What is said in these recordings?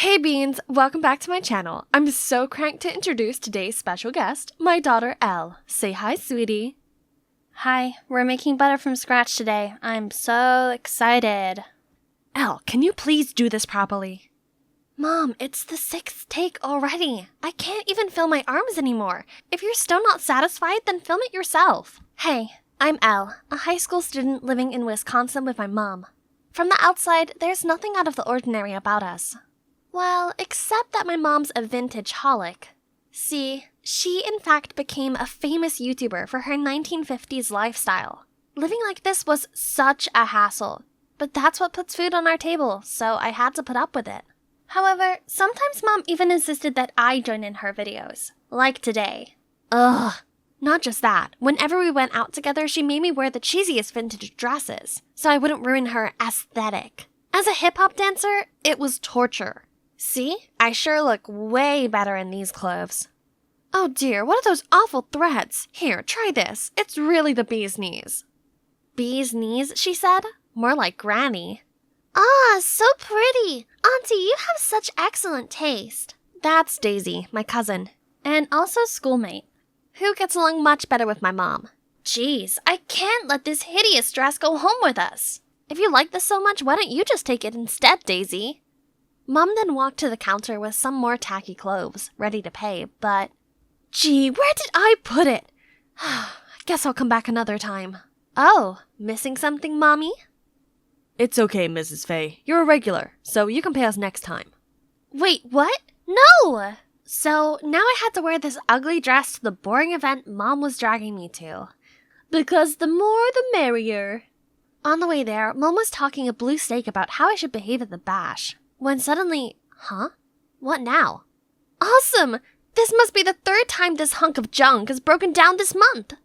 Hey Beans, welcome back to my channel. I'm so cranked to introduce today's special guest, my daughter Elle. Say hi, sweetie. Hi, we're making butter from scratch today. I'm so excited. Elle, can you please do this properly? Mom, it's the 6th take already. I can't even film my arms anymore. If you're still not satisfied, then film it yourself. Hey, I'm Elle, a high school student living in Wisconsin with my mom. From the outside, there's nothing out of the ordinary about us. Well, except that my mom's a vintage holic. See, she in fact became a famous YouTuber for her 1950s lifestyle. Living like this was such a hassle, but that's what puts food on our table, so I had to put up with it. However, sometimes Mom even insisted that I join in her videos, like today. Ugh. Not just that, whenever we went out together, she made me wear the cheesiest vintage dresses, so I wouldn't ruin her aesthetic. As a hip-hop dancer, it was torture. See? I sure look way better in these clothes. Oh dear, what are those awful threads? Here, try this. It's really the bee's knees. Bee's knees, she said? More like granny. Ah, so pretty. Auntie, you have such excellent taste. That's Daisy, my cousin. And also schoolmate. Who gets along much better with my mom. Jeez, I can't let this hideous dress go home with us. If you like this so much, why don't you just take it instead, Daisy? Mom then walked to the counter with some more tacky clothes, ready to pay, but... Gee, where did I put it? Guess I'll come back another time. Oh, missing something, Mommy? It's okay, Mrs. Faye. You're a regular, so you can pay us next time. Wait, what? No! So, now I had to wear this ugly dress to the boring event Mom was dragging me to. Because the more the merrier. On the way there, Mom was talking a blue steak about how I should behave at the bash. When suddenly, huh? What now? Awesome! This must be the 3rd time this hunk of junk has broken down this month.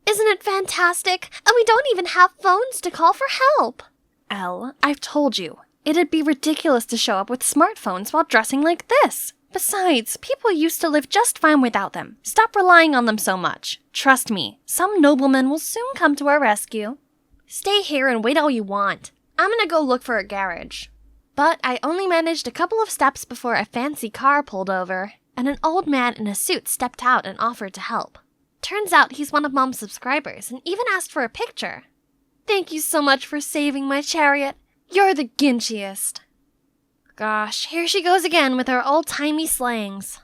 Isn't it fantastic? And we don't even have phones to call for help. Elle, I've told you, it'd be ridiculous to show up with smartphones while dressing like this. Besides, people used to live just fine without them. Stop relying on them so much. Trust me, some nobleman will soon come to our rescue. Stay here and wait all you want. I'm gonna go look for a garage. But I only managed a couple of steps before a fancy car pulled over, and an old man in a suit stepped out and offered to help. Turns out he's one of Mom's subscribers and even asked for a picture. Thank you so much for saving my chariot. You're the ginchiest. Gosh, here she goes again with her old-timey slangs.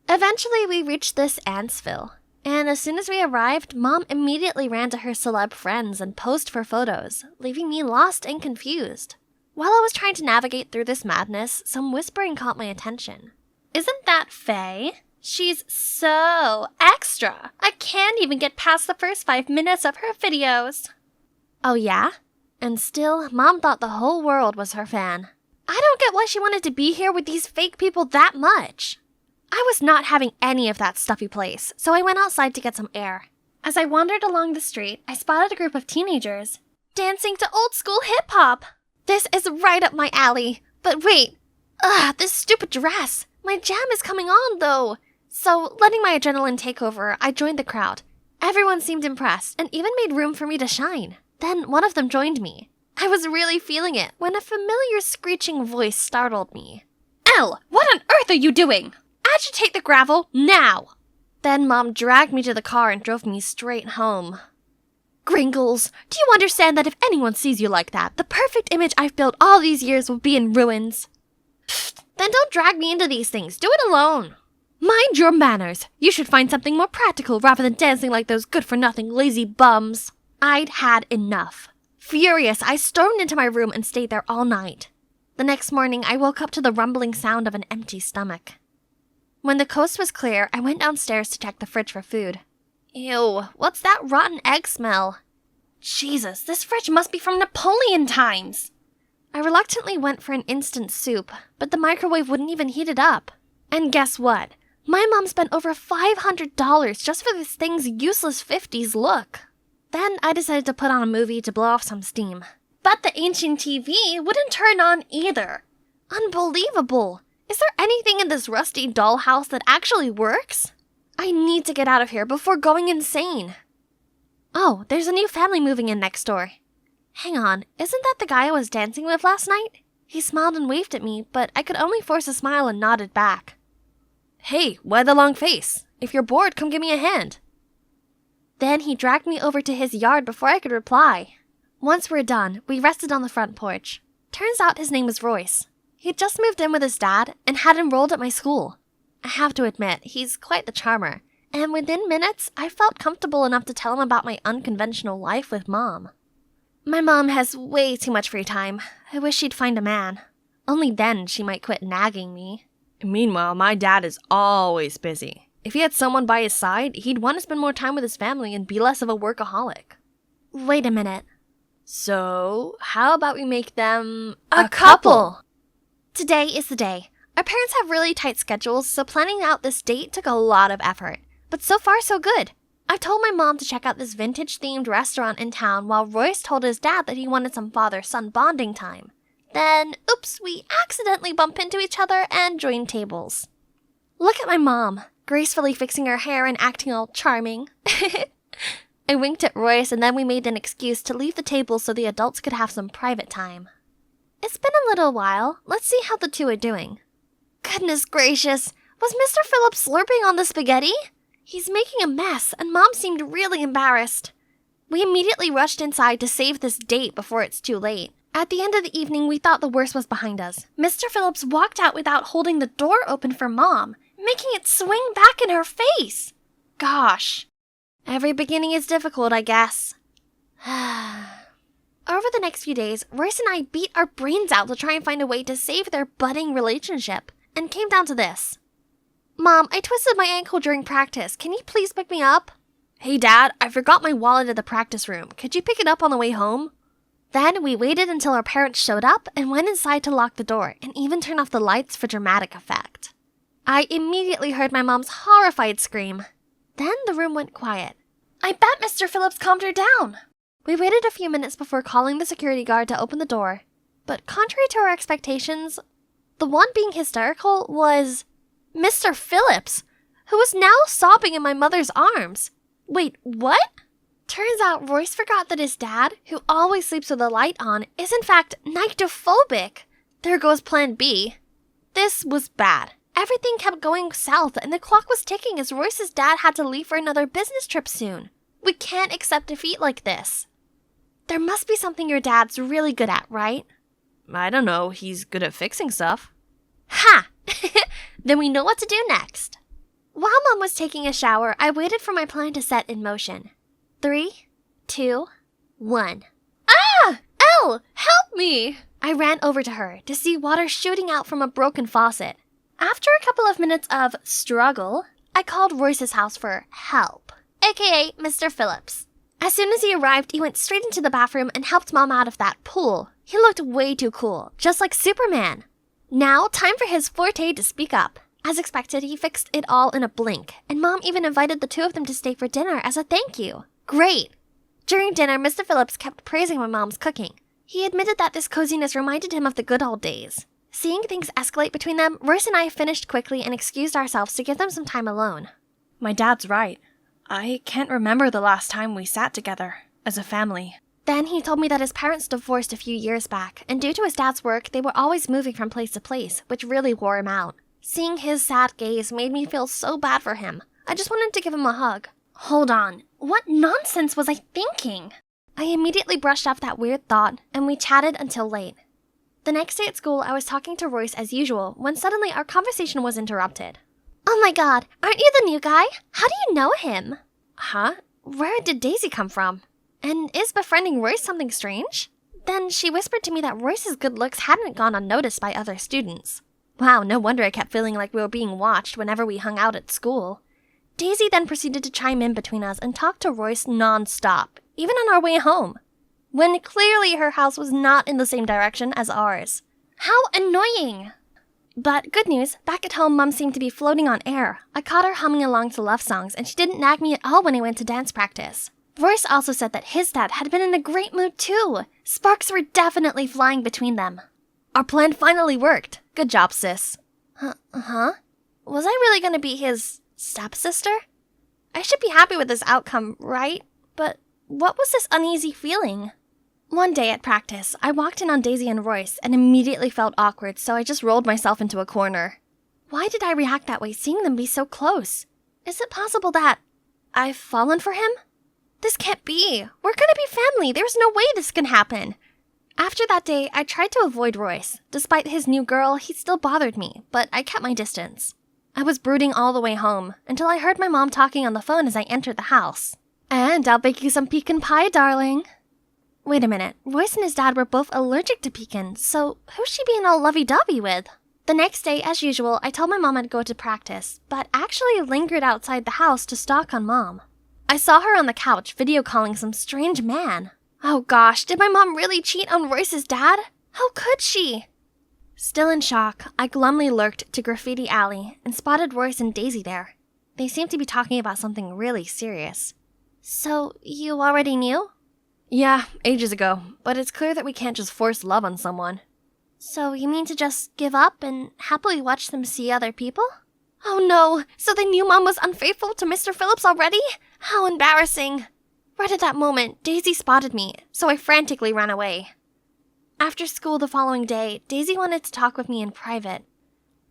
Eventually, we reached this Antsville, and as soon as we arrived, Mom immediately ran to her celeb friends and posed for photos, leaving me lost and confused. While I was trying to navigate through this madness, some whispering caught my attention. Isn't that Faye? She's so extra. I can't even get past the first 5 minutes of her videos. Oh yeah? And still, Mom thought the whole world was her fan. I don't get why she wanted to be here with these fake people that much. I was not having any of that stuffy place, so I went outside to get some air. As I wandered along the street, I spotted a group of teenagers dancing to old-school hip-hop. This is right up my alley. But wait. This stupid dress. My jam is coming on, though. So, letting my adrenaline take over, I joined the crowd. Everyone seemed impressed and even made room for me to shine. Then one of them joined me. I was really feeling it when a familiar screeching voice startled me. Elle, what on earth are you doing? Agitate the gravel, now! Then Mom dragged me to the car and drove me straight home. Gringles, do you understand that if anyone sees you like that, the perfect image I've built all these years will be in ruins? Pfft, then don't drag me into these things. Do it alone. Mind your manners. You should find something more practical rather than dancing like those good-for-nothing lazy bums. I'd had enough. Furious, I stormed into my room and stayed there all night. The next morning, I woke up to the rumbling sound of an empty stomach. When the coast was clear, I went downstairs to check the fridge for food. Ew, what's that rotten egg smell? Jesus, this fridge must be from Napoleon times! I reluctantly went for an instant soup, but the microwave wouldn't even heat it up. And guess what? My mom spent over $500 just for this thing's useless 50s look. Then I decided to put on a movie to blow off some steam. But the ancient TV wouldn't turn on either. Unbelievable! Is there anything in this rusty dollhouse that actually works? I need to get out of here before going insane. Oh, there's a new family moving in next door. Hang on, isn't that the guy I was dancing with last night? He smiled and waved at me, but I could only force a smile and nodded back. Hey, why the long face? If you're bored, come give me a hand. Then he dragged me over to his yard before I could reply. Once we're done, we rested on the front porch. Turns out his name was Royce. He'd just moved in with his dad and had enrolled at my school. I have to admit, he's quite the charmer, and within minutes, I felt comfortable enough to tell him about my unconventional life with Mom. My mom has way too much free time. I wish she'd find a man. Only then she might quit nagging me. Meanwhile, my dad is always busy. If he had someone by his side, he'd want to spend more time with his family and be less of a workaholic. Wait a minute. So, how about we make them a couple? Today is the day. Our parents have really tight schedules, so planning out this date took a lot of effort. But so far, so good. I've told my mom to check out this vintage-themed restaurant in town while Royce told his dad that he wanted some father-son bonding time. Then, oops, we accidentally bump into each other and join tables. Look at my mom, gracefully fixing her hair and acting all charming. I winked at Royce and then we made an excuse to leave the table so the adults could have some private time. It's been a little while. Let's see how the two are doing. Goodness gracious, was Mr. Phillips slurping on the spaghetti? He's making a mess, and Mom seemed really embarrassed. We immediately rushed inside to save this date before it's too late. At the end of the evening, we thought the worst was behind us. Mr. Phillips walked out without holding the door open for Mom, making it swing back in her face. Gosh. Every beginning is difficult, I guess. Over the next few days, Royce and I beat our brains out to try and find a way to save their budding relationship, and came down to this. Mom, I twisted my ankle during practice. Can you please pick me up? Hey, Dad, I forgot my wallet at the practice room. Could you pick it up on the way home? Then we waited until our parents showed up and went inside to lock the door and even turn off the lights for dramatic effect. I immediately heard my mom's horrified scream. Then the room went quiet. I bet Mr. Phillips calmed her down. We waited a few minutes before calling the security guard to open the door. But contrary to our expectations, the one being hysterical was Mr. Phillips, who was now sobbing in my mother's arms. Wait, what? Turns out Royce forgot that his dad, who always sleeps with the light on, is in fact nyctophobic. There goes plan B. This was bad. Everything kept going south and the clock was ticking as Royce's dad had to leave for another business trip soon. We can't accept defeat like this. There must be something your dad's really good at, right? I don't know. He's good at fixing stuff. Ha! Then we know what to do next. While Mom was taking a shower, I waited for my plan to set in motion. 3, 2, 1. Ah! Elle! Help me! I ran over to her to see water shooting out from a broken faucet. After a couple of minutes of struggle, I called Royce's house for help, aka Mr. Phillips. As soon as he arrived, he went straight into the bathroom and helped Mom out of that pool. He looked way too cool, just like Superman. Now, time for his forte to speak up. As expected, he fixed it all in a blink, and Mom even invited the two of them to stay for dinner as a thank you. Great! During dinner, Mr. Phillips kept praising my mom's cooking. He admitted that this coziness reminded him of the good old days. Seeing things escalate between them, Royce and I finished quickly and excused ourselves to give them some time alone. My dad's right. I can't remember the last time we sat together, as a family. Then he told me that his parents divorced a few years back, and due to his dad's work, they were always moving from place to place, which really wore him out. Seeing his sad gaze made me feel so bad for him. I just wanted to give him a hug. Hold on. What nonsense was I thinking? I immediately brushed off that weird thought, and we chatted until late. The next day at school, I was talking to Royce as usual, when suddenly our conversation was interrupted. Oh my god, aren't you the new guy? How do you know him? Huh? Where did Daisy come from? And is befriending Royce something strange? Then she whispered to me that Royce's good looks hadn't gone unnoticed by other students. Wow, no wonder I kept feeling like we were being watched whenever we hung out at school. Daisy then proceeded to chime in between us and talk to Royce non-stop, even on our way home, when clearly her house was not in the same direction as ours. How annoying! But good news, back at home Mom seemed to be floating on air. I caught her humming along to love songs and she didn't nag me at all when I went to dance practice. Royce also said that his dad had been in a great mood too. Sparks were definitely flying between them. Our plan finally worked. Good job, sis. Huh? Was I really gonna be his stepsister? I should be happy with this outcome, right? But what was this uneasy feeling? One day at practice, I walked in on Daisy and Royce and immediately felt awkward, so I just rolled myself into a corner. Why did I react that way seeing them be so close? Is it possible that I've fallen for him? This can't be. We're gonna be family. There's no way this can happen. After that day, I tried to avoid Royce. Despite his new girl, he still bothered me, but I kept my distance. I was brooding all the way home until I heard my mom talking on the phone as I entered the house. And I'll bake you some pecan pie, darling. Wait a minute. Royce and his dad were both allergic to pecan, so who's she being all lovey-dovey with? The next day, as usual, I told my mom I'd go to practice, but actually lingered outside the house to stalk on Mom. I saw her on the couch video calling some strange man. Oh gosh, did my mom really cheat on Royce's dad? How could she? Still in shock, I glumly lurked to Graffiti Alley and spotted Royce and Daisy there. They seemed to be talking about something really serious. So, you already knew? Yeah, ages ago, but it's clear that we can't just force love on someone. So you mean to just give up and happily watch them see other people? Oh no, so they knew Mom was unfaithful to Mr. Phillips already? How embarrassing. Right at that moment, Daisy spotted me, so I frantically ran away. After school the following day, Daisy wanted to talk with me in private.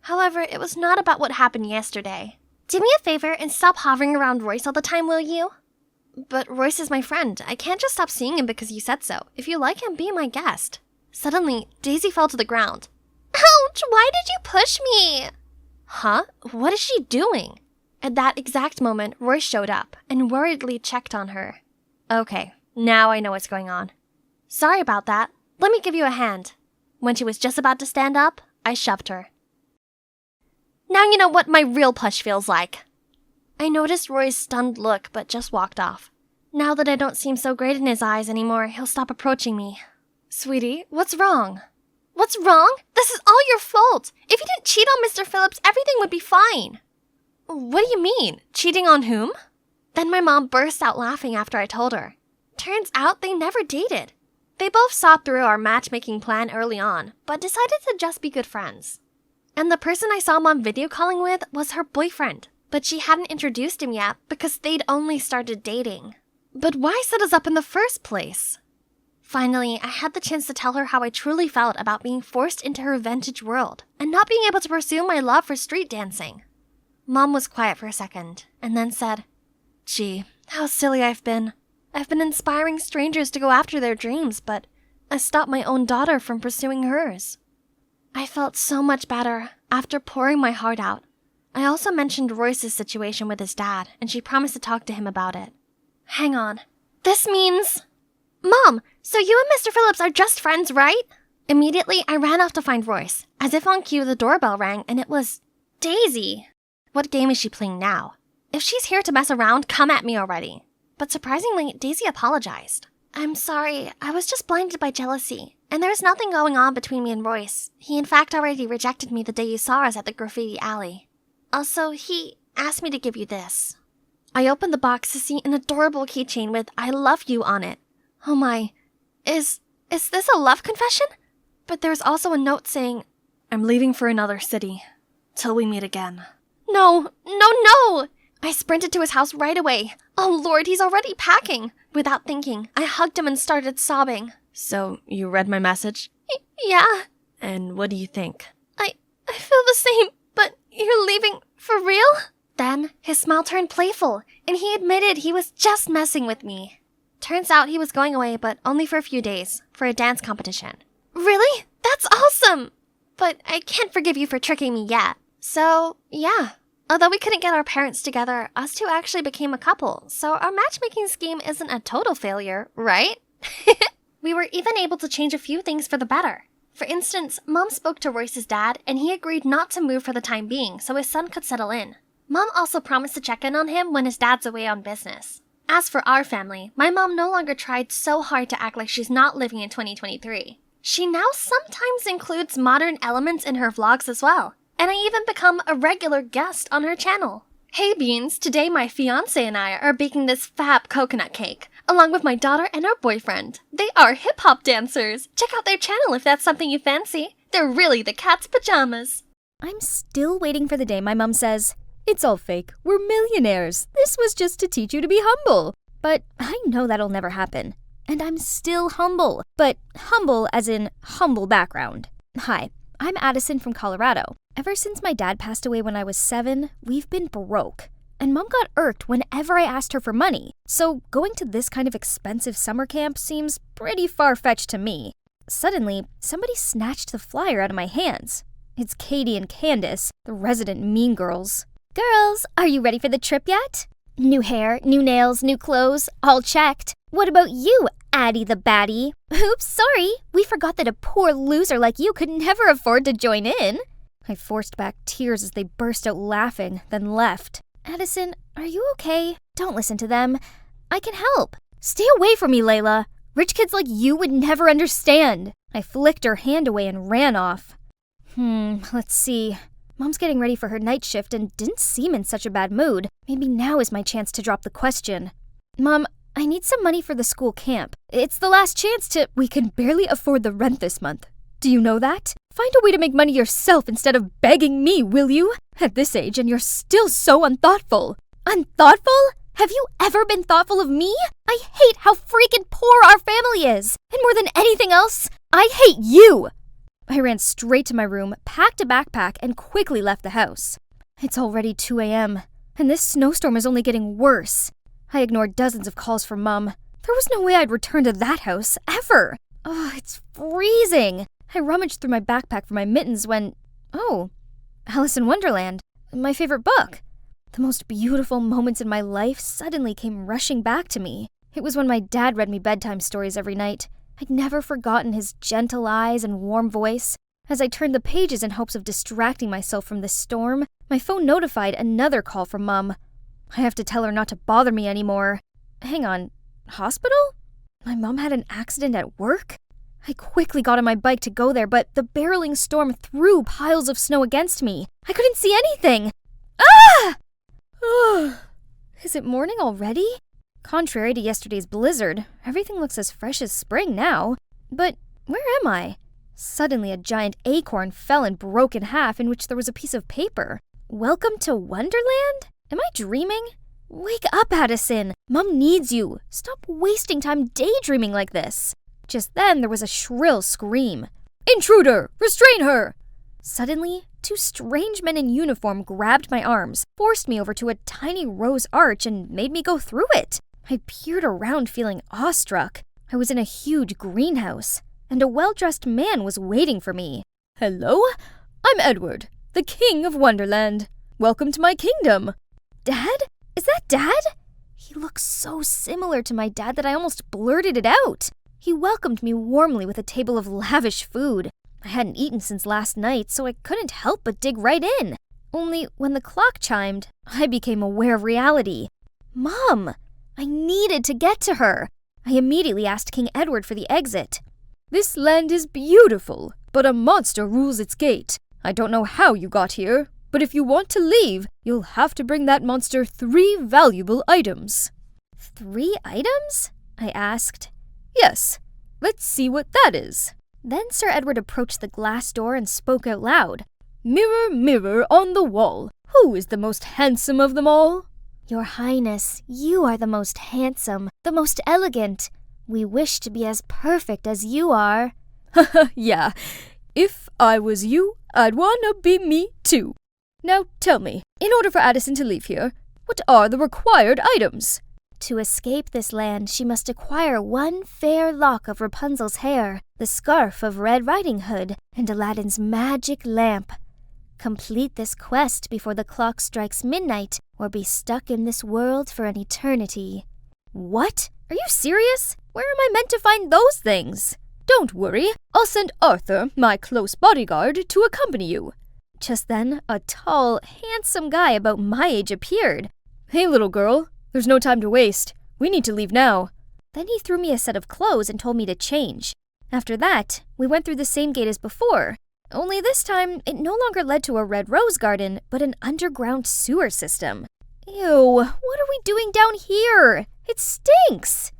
However, it was not about what happened yesterday. Do me a favor and stop hovering around Royce all the time, will you? But Royce is my friend. I can't just stop seeing him because you said so. If you like him, be my guest. Suddenly, Daisy fell to the ground. Ouch! Why did you push me? Huh? What is she doing? At that exact moment, Royce showed up and worriedly checked on her. Okay, now I know what's going on. Sorry about that. Let me give you a hand. When she was just about to stand up, I shoved her. Now you know what my real push feels like. I noticed Roy's stunned look, but just walked off. Now that I don't seem so great in his eyes anymore, he'll stop approaching me. Sweetie, what's wrong? What's wrong? This is all your fault. If you didn't cheat on Mr. Phillips, everything would be fine. What do you mean? Cheating on whom? Then my mom burst out laughing after I told her. Turns out they never dated. They both saw through our matchmaking plan early on, but decided to just be good friends. And the person I saw Mom video calling with was her boyfriend, but she hadn't introduced him yet because they'd only started dating. But why set us up in the first place? Finally, I had the chance to tell her how I truly felt about being forced into her vintage world and not being able to pursue my love for street dancing. Mom was quiet for a second, and then said, Gee, how silly I've been. I've been inspiring strangers to go after their dreams, but I stopped my own daughter from pursuing hers. I felt so much better after pouring my heart out. I also mentioned Royce's situation with his dad, and she promised to talk to him about it. Hang on. This means... Mom, so you and Mr. Phillips are just friends, right? Immediately, I ran off to find Royce. As if on cue, the doorbell rang, and it was Daisy. What game is she playing now? If she's here to mess around, come at me already. But surprisingly, Daisy apologized. I'm sorry, I was just blinded by jealousy. And there's nothing going on between me and Royce. He in fact already rejected me the day you saw us at the Graffiti Alley. Also, he asked me to give you this. I opened the box to see an adorable keychain with I love you on it. Oh my, is this a love confession? But there's also a note saying, I'm leaving for another city. Till we meet again. No! I sprinted to his house right away. Oh Lord, he's already packing. Without thinking, I hugged him and started sobbing. So, you read my message? Yeah. And what do you think? I feel the same, but you're leaving for real? Then, his smile turned playful, and he admitted he was just messing with me. Turns out he was going away, but only for a few days, for a dance competition. Really? That's awesome! But I can't forgive you for tricking me yet. So, yeah. Although we couldn't get our parents together, us two actually became a couple, so our matchmaking scheme isn't a total failure, right? We were even able to change a few things for the better. For instance, Mom spoke to Royce's dad, and he agreed not to move for the time being so his son could settle in. Mom also promised to check in on him when his dad's away on business. As for our family, my mom no longer tried so hard to act like she's not living in 2023. She now sometimes includes modern elements in her vlogs as well. And I even become a regular guest on her channel. Hey Beans, today my fiancé and I are baking this fab coconut cake, along with my daughter and our boyfriend. They are hip-hop dancers. Check out their channel if that's something you fancy. They're really the cat's pajamas. I'm still waiting for the day my mom says, It's all fake, we're millionaires. This was just to teach you to be humble. But I know that'll never happen. and I'm still humble. But humble as in humble background. Hi, I'm Addison from Colorado. Ever since my dad passed away when I was 7, we've been broke. And Mom got irked whenever I asked her for money. So going to this kind of expensive summer camp seems pretty far-fetched to me. Suddenly, somebody snatched the flyer out of my hands. It's Katie and Candace, the resident mean girls. Girls, are you ready for the trip yet? New hair, new nails, new clothes, all checked. What about you, Addie the baddie? Oops, sorry. We forgot that a poor loser like you could never afford to join in. I forced back tears as they burst out laughing, then left. Addison, are you okay? Don't listen to them. I can help. Stay away from me, Layla. Rich kids like you would never understand. I flicked her hand away and ran off. Let's see. Mom's getting ready for her night shift and didn't seem in such a bad mood. Maybe now is my chance to drop the question. Mom, I need some money for the school camp. It's the last chance to... We can barely afford the rent this month. Do you know that? Find a way to make money yourself instead of begging me, will you? At this age, and you're still so unthoughtful. Unthoughtful? Have you ever been thoughtful of me? I hate how freaking poor our family is. And more than anything else, I hate you. I ran straight to my room, packed a backpack, and quickly left the house. It's already 2 a.m., and this snowstorm is only getting worse. I ignored dozens of calls from Mom. There was no way I'd return to that house, ever. Oh, it's freezing. I rummaged through my backpack for my mittens when... Oh, Alice in Wonderland, my favorite book. The most beautiful moments in my life suddenly came rushing back to me. It was when my dad read me bedtime stories every night. I'd never forgotten his gentle eyes and warm voice. As I turned the pages in hopes of distracting myself from the storm, my phone notified another call from Mom. I have to tell her not to bother me anymore. Hang on, hospital? My mom had an accident at work? I quickly got on my bike to go there, but the barreling storm threw piles of snow against me. I couldn't see anything. Ah! Is it morning already? Contrary to yesterday's blizzard, everything looks as fresh as spring now. But where am I? Suddenly a giant acorn fell and broke in half, in which there was a piece of paper. Welcome to Wonderland? Am I dreaming? Wake up, Addison. Mom needs you. Stop wasting time daydreaming like this. Just then, there was a shrill scream. Intruder! Restrain her! Suddenly, 2 strange men in uniform grabbed my arms, forced me over to a tiny rose arch, and made me go through it. I peered around feeling awestruck. I was in a huge greenhouse, and a well-dressed man was waiting for me. Hello? I'm Edward, the King of Wonderland. Welcome to my kingdom. Dad? Is that Dad? He looks so similar to my dad that I almost blurted it out. He welcomed me warmly with a table of lavish food. I hadn't eaten since last night, so I couldn't help but dig right in. Only when the clock chimed, I became aware of reality. Mom! I needed to get to her. I immediately asked King Edward for the exit. This land is beautiful, but a monster rules its gate. I don't know how you got here, but if you want to leave, you'll have to bring that monster 3 valuable items. 3 items? I asked. Yes. Let's see what that is. Then Sir Edward approached the glass door and spoke out loud. Mirror, mirror on the wall, who is the most handsome of them all? Your Highness, you are the most handsome, the most elegant. We wish to be as perfect as you are. Yeah, if I was you, I'd wanna be me too. Now tell me, in order for Addison to leave here, what are the required items? To escape this land, she must acquire 1 fair lock of Rapunzel's hair, the scarf of Red Riding Hood, and Aladdin's magic lamp. Complete this quest before the clock strikes midnight, or be stuck in this world for an eternity. What? Are you serious? Where am I meant to find those things? Don't worry, I'll send Arthur, my close bodyguard, to accompany you. Just then, a tall, handsome guy about my age appeared. Hey, little girl. There's no time to waste. We need to leave now. Then he threw me a set of clothes and told me to change. After that, we went through the same gate as before. Only this time, it no longer led to a red rose garden, but an underground sewer system. Ew, what are we doing down here? It stinks!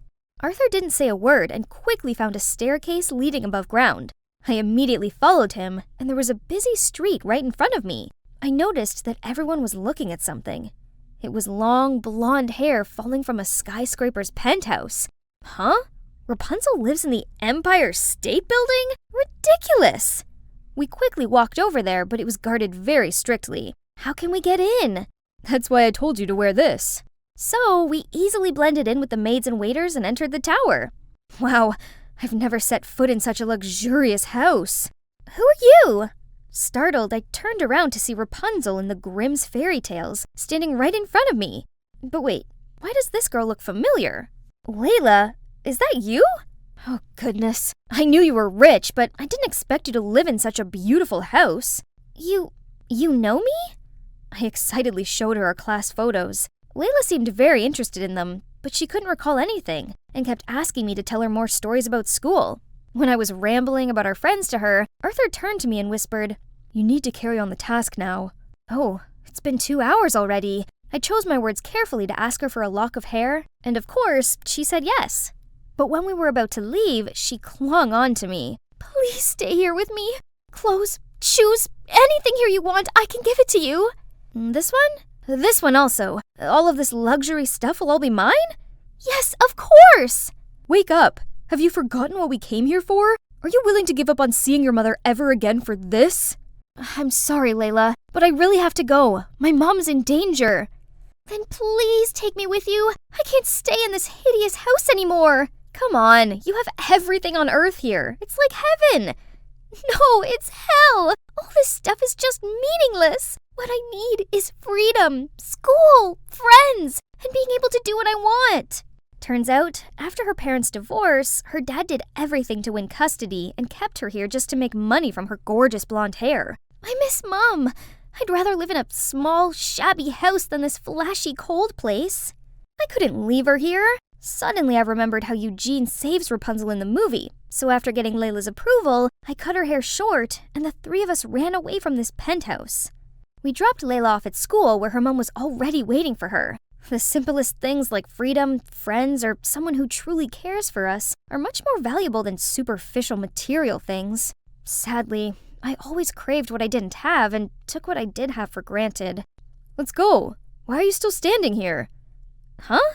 Arthur didn't say a word and quickly found a staircase leading above ground. I immediately followed him, and there was a busy street right in front of me. I noticed that everyone was looking at something. It was long, blonde hair falling from a skyscraper's penthouse. Huh? Rapunzel lives in the Empire State Building? Ridiculous! We quickly walked over there, but it was guarded very strictly. How can we get in? That's why I told you to wear this. So we easily blended in with the maids and waiters and entered the tower. Wow, I've never set foot in such a luxurious house. Who are you? Startled, I turned around to see Rapunzel in the Grimm's fairy tales, standing right in front of me. But wait, why does this girl look familiar? Layla, is that you? Oh goodness, I knew you were rich, but I didn't expect you to live in such a beautiful house. You know me? I excitedly showed her our class photos. Layla seemed very interested in them, but she couldn't recall anything and kept asking me to tell her more stories about school. When I was rambling about our friends to her, Arthur turned to me and whispered, "You need to carry on the task now." Oh, it's been 2 hours already. I chose my words carefully to ask her for a lock of hair, and of course, she said yes. But when we were about to leave, she clung on to me. "Please stay here with me. Clothes, shoes, anything here you want, I can give it to you." This one? This one also. All of this luxury stuff will all be mine? Yes, of course! Wake up! Have you forgotten what we came here for? Are you willing to give up on seeing your mother ever again for this? I'm sorry, Layla, but I really have to go. My mom's in danger. Then please take me with you. I can't stay in this hideous house anymore. Come on, you have everything on Earth here. It's like heaven. No, it's hell. All this stuff is just meaningless. What I need is freedom, school, friends, and being able to do what I want. Turns out, after her parents' divorce, her dad did everything to win custody and kept her here just to make money from her gorgeous blonde hair. I miss Mom. I'd rather live in a small, shabby house than this flashy, cold place. I couldn't leave her here. Suddenly, I remembered how Eugene saves Rapunzel in the movie. So after getting Layla's approval, I cut her hair short, and the three of us ran away from this penthouse. We dropped Layla off at school where her mom was already waiting for her. The simplest things like freedom, friends, or someone who truly cares for us are much more valuable than superficial material things. Sadly, I always craved what I didn't have and took what I did have for granted. Let's go. Why are you still standing here? Huh?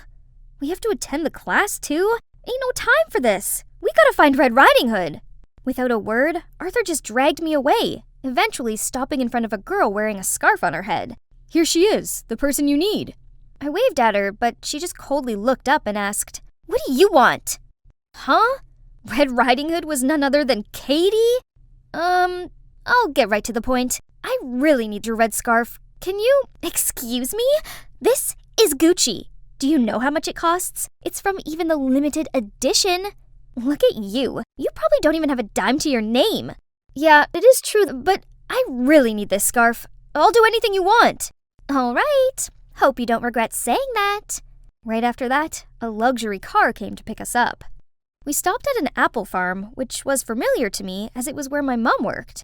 We have to attend the class too? Ain't no time for this. We gotta find Red Riding Hood. Without a word, Arthur just dragged me away, eventually stopping in front of a girl wearing a scarf on her head. Here she is, the person you need. I waved at her, but she just coldly looked up and asked, "What do you want?" Huh? Red Riding Hood was none other than Katie? I'll get right to the point. I really need your red scarf. Can you... Excuse me? This is Gucci. Do you know how much it costs? It's from even the limited edition. Look at you. You probably don't even have a dime to your name. Yeah, it is true, but I really need this scarf. I'll do anything you want. All right. Hope you don't regret saying that. Right after that, a luxury car came to pick us up. We stopped at an apple farm, which was familiar to me as it was where my mom worked.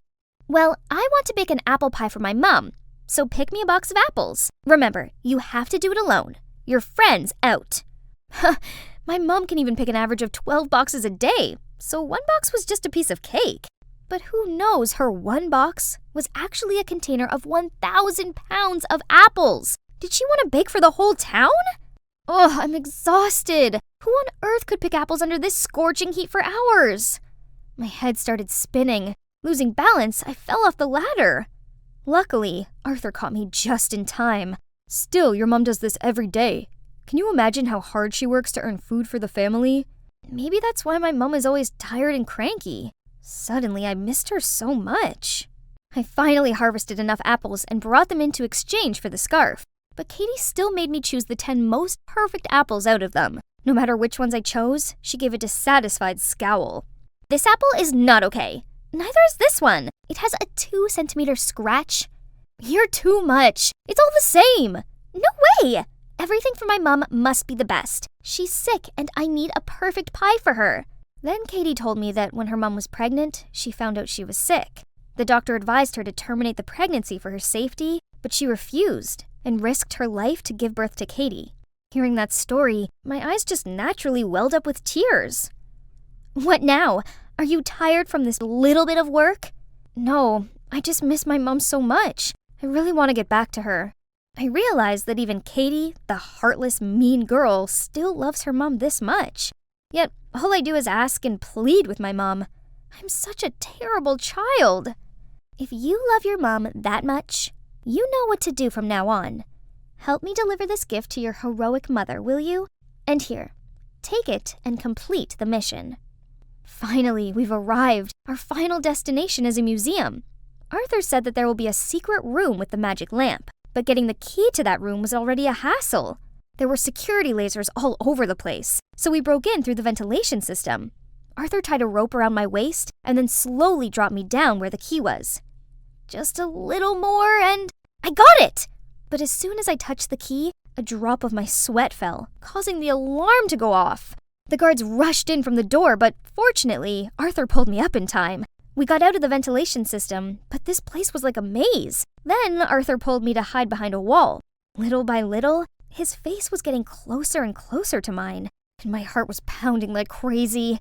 Well, I want to bake an apple pie for my mom, so pick me a box of apples. Remember, you have to do it alone. Your friend's out. My mom can even pick an average of 12 boxes a day, so one box was just a piece of cake. But who knows, her one box was actually a container of 1,000 pounds of apples. Did she want to bake for the whole town? Ugh, I'm exhausted. Who on earth could pick apples under this scorching heat for hours? My head started spinning. Losing balance, I fell off the ladder. Luckily, Arthur caught me just in time. Still, your mom does this every day. Can you imagine how hard she works to earn food for the family? Maybe that's why my mom is always tired and cranky. Suddenly, I missed her so much. I finally harvested enough apples and brought them in to exchange for the scarf. But Katie still made me choose the 10 most perfect apples out of them. No matter which ones I chose, she gave a dissatisfied scowl. This apple is not okay. Neither is this one. It has a 2-centimeter scratch. You're too much. It's all the same. No way. Everything for my mom must be the best. She's sick and I need a perfect pie for her. Then Katie told me that when her mom was pregnant, she found out she was sick. The doctor advised her to terminate the pregnancy for her safety, but she refused and risked her life to give birth to Katie. Hearing that story, my eyes just naturally welled up with tears. What now? Are you tired from this little bit of work? No, I just miss my mom so much. I really want to get back to her. I realized that even Katie, the heartless, mean girl, still loves her mom this much. Yet, All I do is ask and plead with my mom. I'm such a terrible child. If you love your mom that much, you know what to do from now on. Help me deliver this gift to your heroic mother, will you? And here, take it and complete the mission. Finally, we've arrived. Our final destination is a museum. Arthur said that there will be a secret room with the magic lamp, but getting the key to that room was already a hassle. There were security lasers all over the place, so we broke in through the ventilation system. Arthur tied a rope around my waist and then slowly dropped me down where the key was. Just a little more and I got it! But as soon as I touched the key, a drop of my sweat fell, causing the alarm to go off. The guards rushed in from the door, but fortunately, Arthur pulled me up in time. We got out of the ventilation system, but this place was like a maze. Then Arthur pulled me to hide behind a wall. Little by little, his face was getting closer and closer to mine, and my heart was pounding like crazy.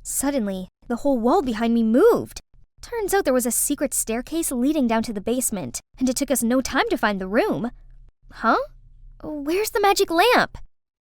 Suddenly, the whole wall behind me moved. Turns out there was a secret staircase leading down to the basement, and it took us no time to find the room. Huh? Where's the magic lamp?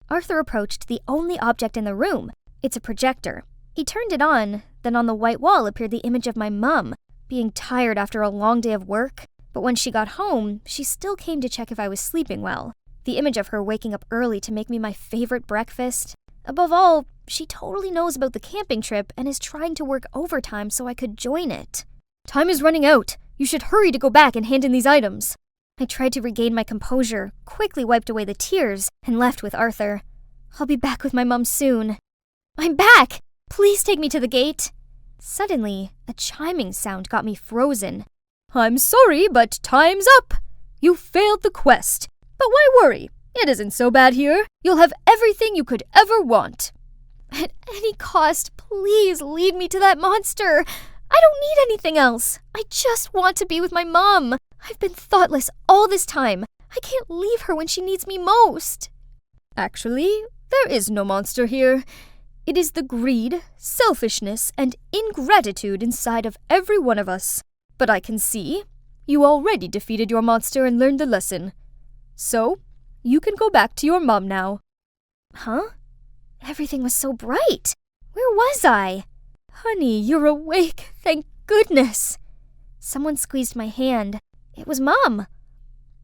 Arthur approached the only object in the room. It's a projector. He turned it on, then on the white wall appeared the image of my mum, being tired after a long day of work. But when she got home, she still came to check if I was sleeping well. The image of her waking up early to make me my favorite breakfast. Above all, she totally knows about the camping trip and is trying to work overtime so I could join it. Time is running out. You should hurry to go back and hand in these items. I tried to regain my composure, quickly wiped away the tears, and left with Arthur. I'll be back with my mum soon. I'm back! Please take me to the gate. Suddenly, a chiming sound got me frozen. I'm sorry, but time's up. You failed the quest. But why worry? It isn't so bad here. You'll have everything you could ever want. At any cost, please lead me to that monster. I don't need anything else. I just want to be with my mom. I've been thoughtless all this time. I can't leave her when she needs me most. Actually, there is no monster here. It is the greed, selfishness, and ingratitude inside of every one of us. But I can see you already defeated your monster and learned the lesson. So, you can go back to your mom now. Huh? Everything was so bright. Where was I? Honey, you're awake. Thank goodness. Someone squeezed my hand. It was Mom.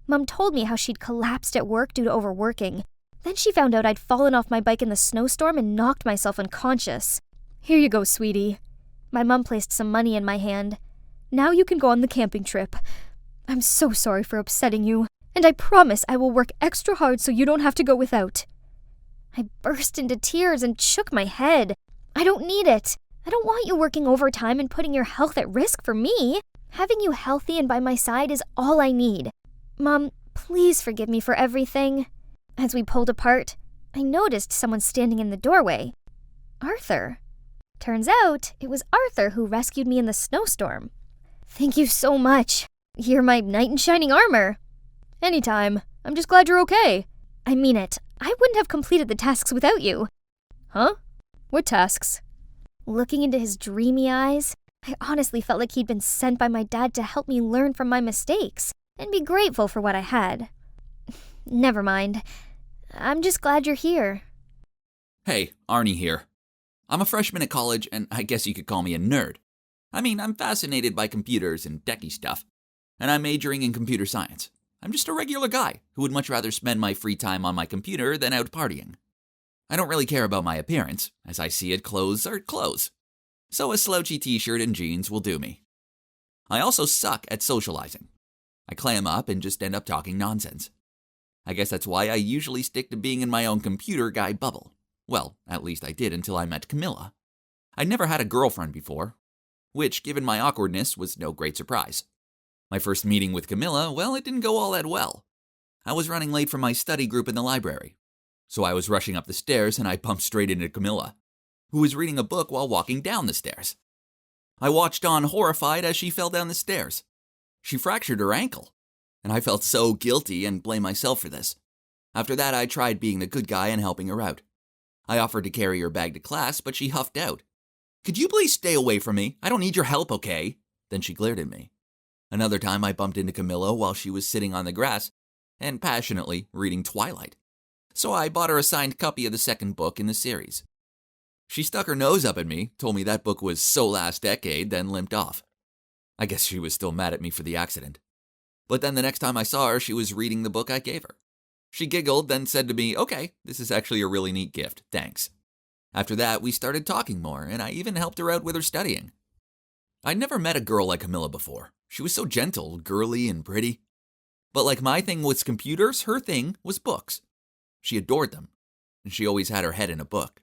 Mom told me how she'd collapsed at work due to overworking. Then she found out I'd fallen off my bike in the snowstorm and knocked myself unconscious. Here you go, sweetie. My mom placed some money in my hand. Now you can go on the camping trip. I'm so sorry for upsetting you, and I promise I will work extra hard so you don't have to go without. I burst into tears and shook my head. I don't need it. I don't want you working overtime and putting your health at risk for me. Having you healthy and by my side is all I need. Mom, please forgive me for everything. As we pulled apart, I noticed someone standing in the doorway. Arthur. Turns out it was Arthur who rescued me in the snowstorm. Thank you so much. You're my knight in shining armor. Anytime. I'm just glad you're okay. I mean it. I wouldn't have completed the tasks without you. Huh? What tasks? Looking into his dreamy eyes, I honestly felt like he'd been sent by my dad to help me learn from my mistakes and be grateful for what I had. Never mind. I'm just glad you're here. Hey, Arnie here. I'm a freshman at college, and I guess you could call me a nerd. I mean, I'm fascinated by computers and techie stuff, and I'm majoring in computer science. I'm just a regular guy who would much rather spend my free time on my computer than out partying. I don't really care about my appearance. As I see it, clothes are clothes. So a slouchy t-shirt and jeans will do me. I also suck at socializing. I clam up and just end up talking nonsense. I guess that's why I usually stick to being in my own computer guy bubble. Well, at least I did until I met Camila. I'd never had a girlfriend before, which, given my awkwardness, was no great surprise. My first meeting with Camila, well, it didn't go all that well. I was running late for my study group in the library. So I was rushing up the stairs and I bumped straight into Camila, who was reading a book while walking down the stairs. I watched on horrified as she fell down the stairs. She fractured her ankle, and I felt so guilty and blamed myself for this. After that, I tried being the good guy and helping her out. I offered to carry her bag to class, but she huffed out. "Could you please stay away from me? I don't need your help, okay?" Then she glared at me. Another time I bumped into Camila while she was sitting on the grass and passionately reading Twilight. So I bought her a signed copy of the second book in the series. She stuck her nose up at me, told me that book was so last decade, then limped off. I guess she was still mad at me for the accident. But then the next time I saw her, she was reading the book I gave her. She giggled, then said to me, "Okay, this is actually a really neat gift, thanks." After that, we started talking more, and I even helped her out with her studying. I'd never met a girl like Camila before. She was so gentle, girly, and pretty. But like my thing was computers, her thing was books. She adored them, and she always had her head in a book.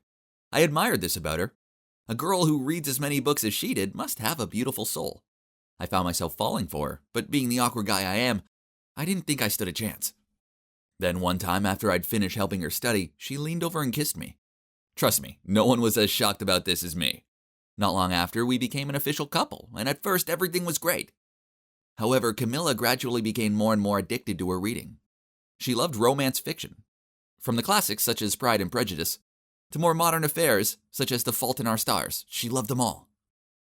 I admired this about her. A girl who reads as many books as she did must have a beautiful soul. I found myself falling for her, but being the awkward guy I am, I didn't think I stood a chance. Then one time after I'd finished helping her study, she leaned over and kissed me. Trust me, no one was as shocked about this as me. Not long after, we became an official couple, and at first everything was great. However, Camila gradually became more and more addicted to her reading. She loved romance fiction. From the classics such as Pride and Prejudice, to more modern affairs such as The Fault in Our Stars, she loved them all.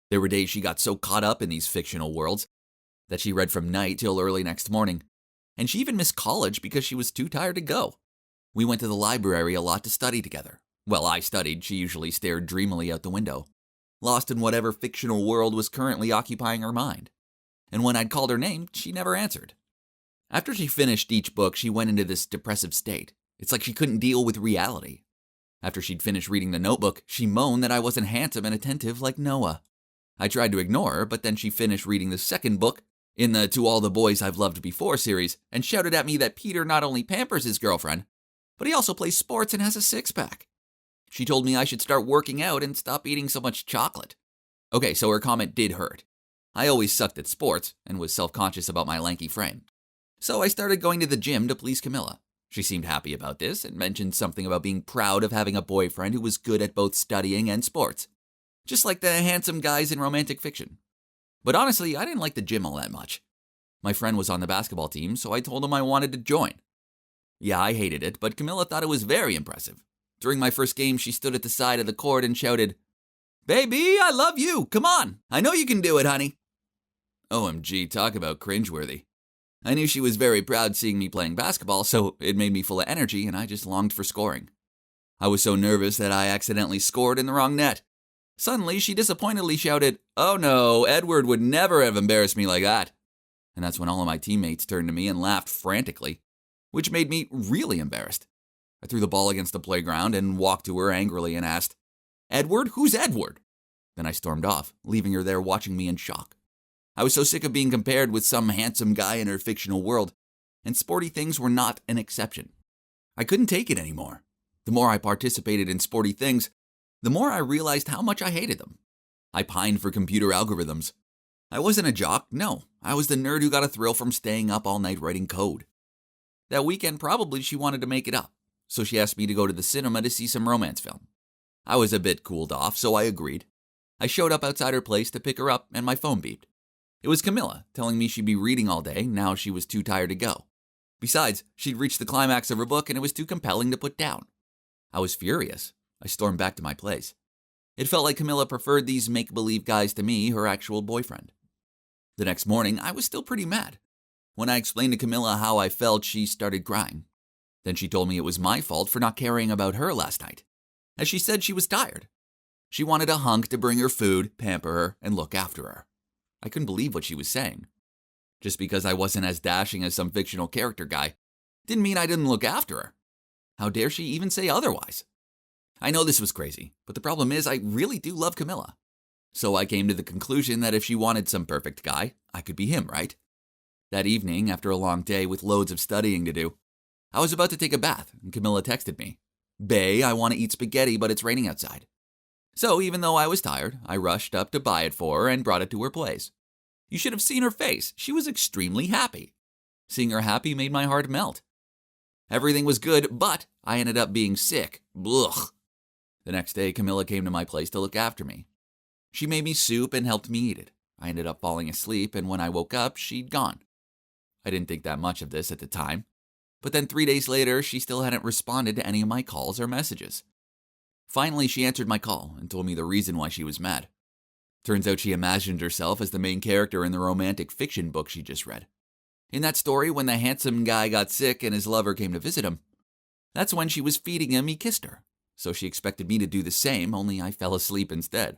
There were days she got so caught up in these fictional worlds that she read from night till early next morning, and she even missed college because she was too tired to go. We went to the library a lot to study together. While I studied, she usually stared dreamily out the window, lost in whatever fictional world was currently occupying her mind. And when I'd called her name, she never answered. After she finished each book, she went into this depressive state. It's like she couldn't deal with reality. After she'd finished reading The Notebook, she moaned that I wasn't handsome and attentive like Noah. I tried to ignore her, but then she finished reading the second book in the To All the Boys I've Loved Before series and shouted at me that Peter not only pampers his girlfriend, but he also plays sports and has a six-pack. She told me I should start working out and stop eating so much chocolate. Okay, so her comment did hurt. I always sucked at sports and was self-conscious about my lanky frame. So I started going to the gym to please Camila. She seemed happy about this and mentioned something about being proud of having a boyfriend who was good at both studying and sports, just like the handsome guys in romantic fiction. But honestly, I didn't like the gym all that much. My friend was on the basketball team, so I told him I wanted to join. Yeah, I hated it, but Camila thought it was very impressive. During my first game, she stood at the side of the court and shouted, "Baby, I love you! Come on! I know you can do it, honey!" OMG, talk about cringeworthy. I knew she was very proud seeing me playing basketball, so it made me full of energy and I just longed for scoring. I was so nervous that I accidentally scored in the wrong net. Suddenly, she disappointedly shouted, "Oh no, Edward would never have embarrassed me like that." And that's when all of my teammates turned to me and laughed frantically, which made me really embarrassed. I threw the ball against the playground and walked to her angrily and asked, "Edward? Who's Edward?" Then I stormed off, leaving her there watching me in shock. I was so sick of being compared with some handsome guy in her fictional world, and sporty things were not an exception. I couldn't take it anymore. The more I participated in sporty things, the more I realized how much I hated them. I pined for computer algorithms. I wasn't a jock, no. I was the nerd who got a thrill from staying up all night writing code. That weekend, probably she wanted to make it up, so she asked me to go to the cinema to see some romance film. I was a bit cooled off, so I agreed. I showed up outside her place to pick her up, and my phone beeped. It was Camila, telling me she'd be reading all day, now she was too tired to go. Besides, she'd reached the climax of her book and it was too compelling to put down. I was furious. I stormed back to my place. It felt like Camila preferred these make-believe guys to me, her actual boyfriend. The next morning, I was still pretty mad. When I explained to Camila how I felt, she started crying. Then she told me it was my fault for not caring about her last night, as she said she was tired. She wanted a hunk to bring her food, pamper her, and look after her. I couldn't believe what she was saying. Just because I wasn't as dashing as some fictional character guy didn't mean I didn't look after her. How dare she even say otherwise? I know this was crazy, but the problem is I really do love Camila. So I came to the conclusion that if she wanted some perfect guy, I could be him, right? That evening, after a long day with loads of studying to do, I was about to take a bath and Camila texted me, "Bae, I want to eat spaghetti, but it's raining outside." So even though I was tired, I rushed up to buy it for her and brought it to her place. You should have seen her face. She was extremely happy. Seeing her happy made my heart melt. Everything was good, but I ended up being sick. Blech. The next day, Camila came to my place to look after me. She made me soup and helped me eat it. I ended up falling asleep, and when I woke up, she'd gone. I didn't think that much of this at the time, but then 3 days later, she still hadn't responded to any of my calls or messages. Finally, she answered my call and told me the reason why she was mad. Turns out she imagined herself as the main character in the romantic fiction book she just read. In that story, when the handsome guy got sick and his lover came to visit him, that's when she was feeding him, he kissed her. so she expected me to do the same, only I fell asleep instead.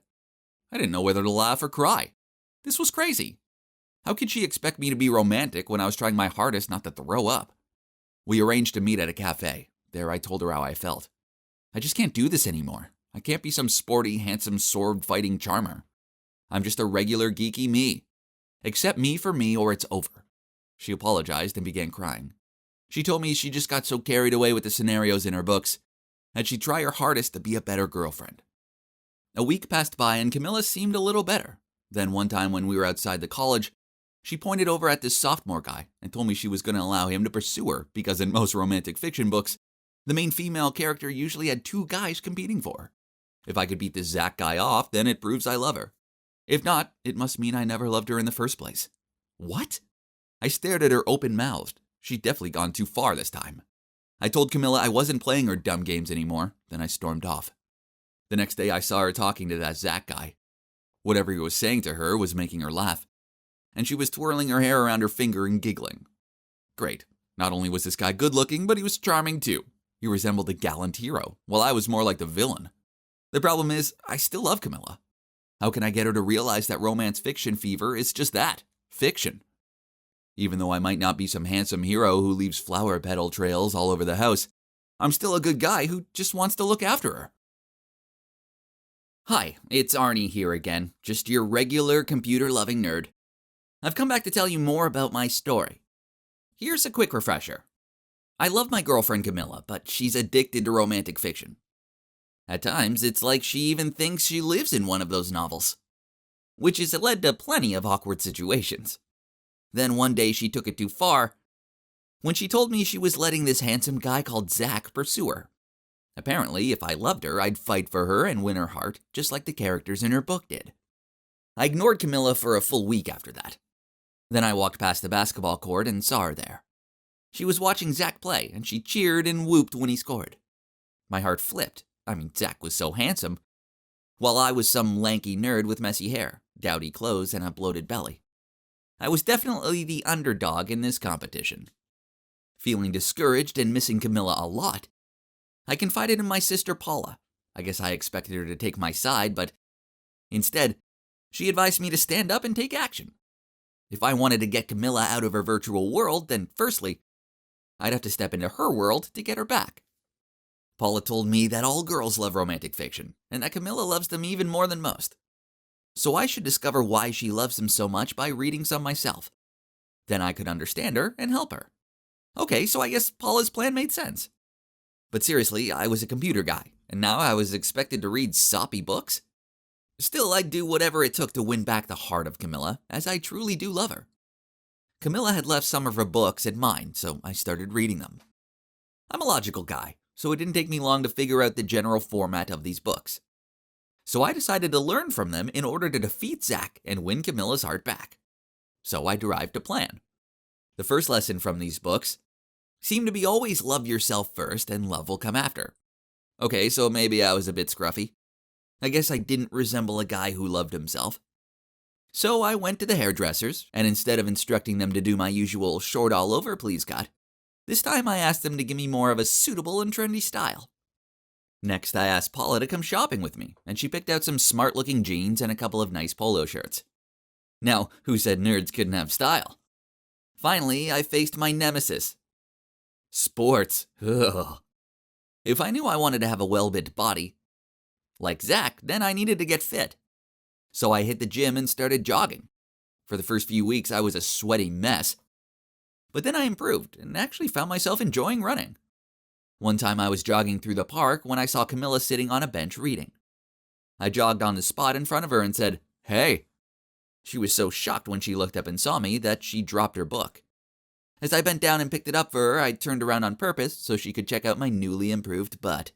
I didn't know whether to laugh or cry. This was crazy. How could she expect me to be romantic when I was trying my hardest not to throw up? We arranged to meet at a cafe. There I told her how I felt. I just can't do this anymore. I can't be some sporty, handsome, sword-fighting charmer. I'm just a regular geeky me. Accept me for me or it's over. She apologized and began crying. She told me she just got so carried away with the scenarios in her books that she'd try her hardest to be a better girlfriend. A week passed by and Camila seemed a little better. Then one time when we were outside the college, she pointed over at this sophomore guy and told me she was going to allow him to pursue her because in most romantic fiction books, the main female character usually had two guys competing for her. If I could beat this Zach guy off, then it proves I love her. If not, it must mean I never loved her in the first place. What? I stared at her open-mouthed. She'd definitely gone too far this time. I told Camila I wasn't playing her dumb games anymore, then I stormed off. The next day I saw her talking to that Zach guy. Whatever he was saying to her was making her laugh, and she was twirling her hair around her finger and giggling. Great. Not only was this guy good-looking, but he was charming too. He resembled a gallant hero, while I was more like the villain. The problem is, I still love Camila. How can I get her to realize that romance fiction fever is just that, fiction? Even though I might not be some handsome hero who leaves flower petal trails all over the house, I'm still a good guy who just wants to look after her. Hi, it's Arnie here again, just your regular computer-loving nerd. I've come back to tell you more about my story. Here's a quick refresher. I love my girlfriend Camila, but she's addicted to romantic fiction. At times, it's like she even thinks she lives in one of those novels, which has led to plenty of awkward situations. Then one day she took it too far when she told me she was letting this handsome guy called Zach pursue her. Apparently, if I loved her, I'd fight for her and win her heart, just like the characters in her book did. I ignored Camila for a full week after that. Then I walked past the basketball court and saw her there. She was watching Zach play, and she cheered and whooped when he scored. My heart flipped. Zach was so handsome, while I was some lanky nerd with messy hair, dowdy clothes, and a bloated belly. I was definitely the underdog in this competition. Feeling discouraged and missing Camila a lot, I confided in my sister Paula. I guess I expected her to take my side, but instead, she advised me to stand up and take action. If I wanted to get Camila out of her virtual world, then firstly, I'd have to step into her world to get her back. Paula told me that all girls love romantic fiction, and that Camila loves them even more than most. So I should discover why she loves them so much by reading some myself. Then I could understand her and help her. Okay, so I guess Paula's plan made sense. But seriously, I was a computer guy, and now I was expected to read soppy books? Still, I'd do whatever it took to win back the heart of Camila, as I truly do love her. Camila had left some of her books and mine, so I started reading them. I'm a logical guy, so it didn't take me long to figure out the general format of these books. So I decided to learn from them in order to defeat Zach and win Camila's heart back. So I derived a plan. The first lesson from these books seemed to be always love yourself first and love will come after. Okay, so maybe I was a bit scruffy. I guess I didn't resemble a guy who loved himself. So I went to the hairdressers, and instead of instructing them to do my usual short all over please cut, this time I asked them to give me more of a suitable and trendy style. Next, I asked Paula to come shopping with me, and she picked out some smart-looking jeans and a couple of nice polo shirts. Now, who said nerds couldn't have style? Finally, I faced my nemesis. Sports. Ugh. If I knew I wanted to have a well-built body, like Zach, then I needed to get fit. So I hit the gym and started jogging. For the first few weeks, I was a sweaty mess. But then I improved and actually found myself enjoying running. One time I was jogging through the park when I saw Camila sitting on a bench reading. I jogged on the spot in front of her and said, "Hey." She was so shocked when she looked up and saw me that she dropped her book. As I bent down and picked it up for her, I turned around on purpose so she could check out my newly improved butt.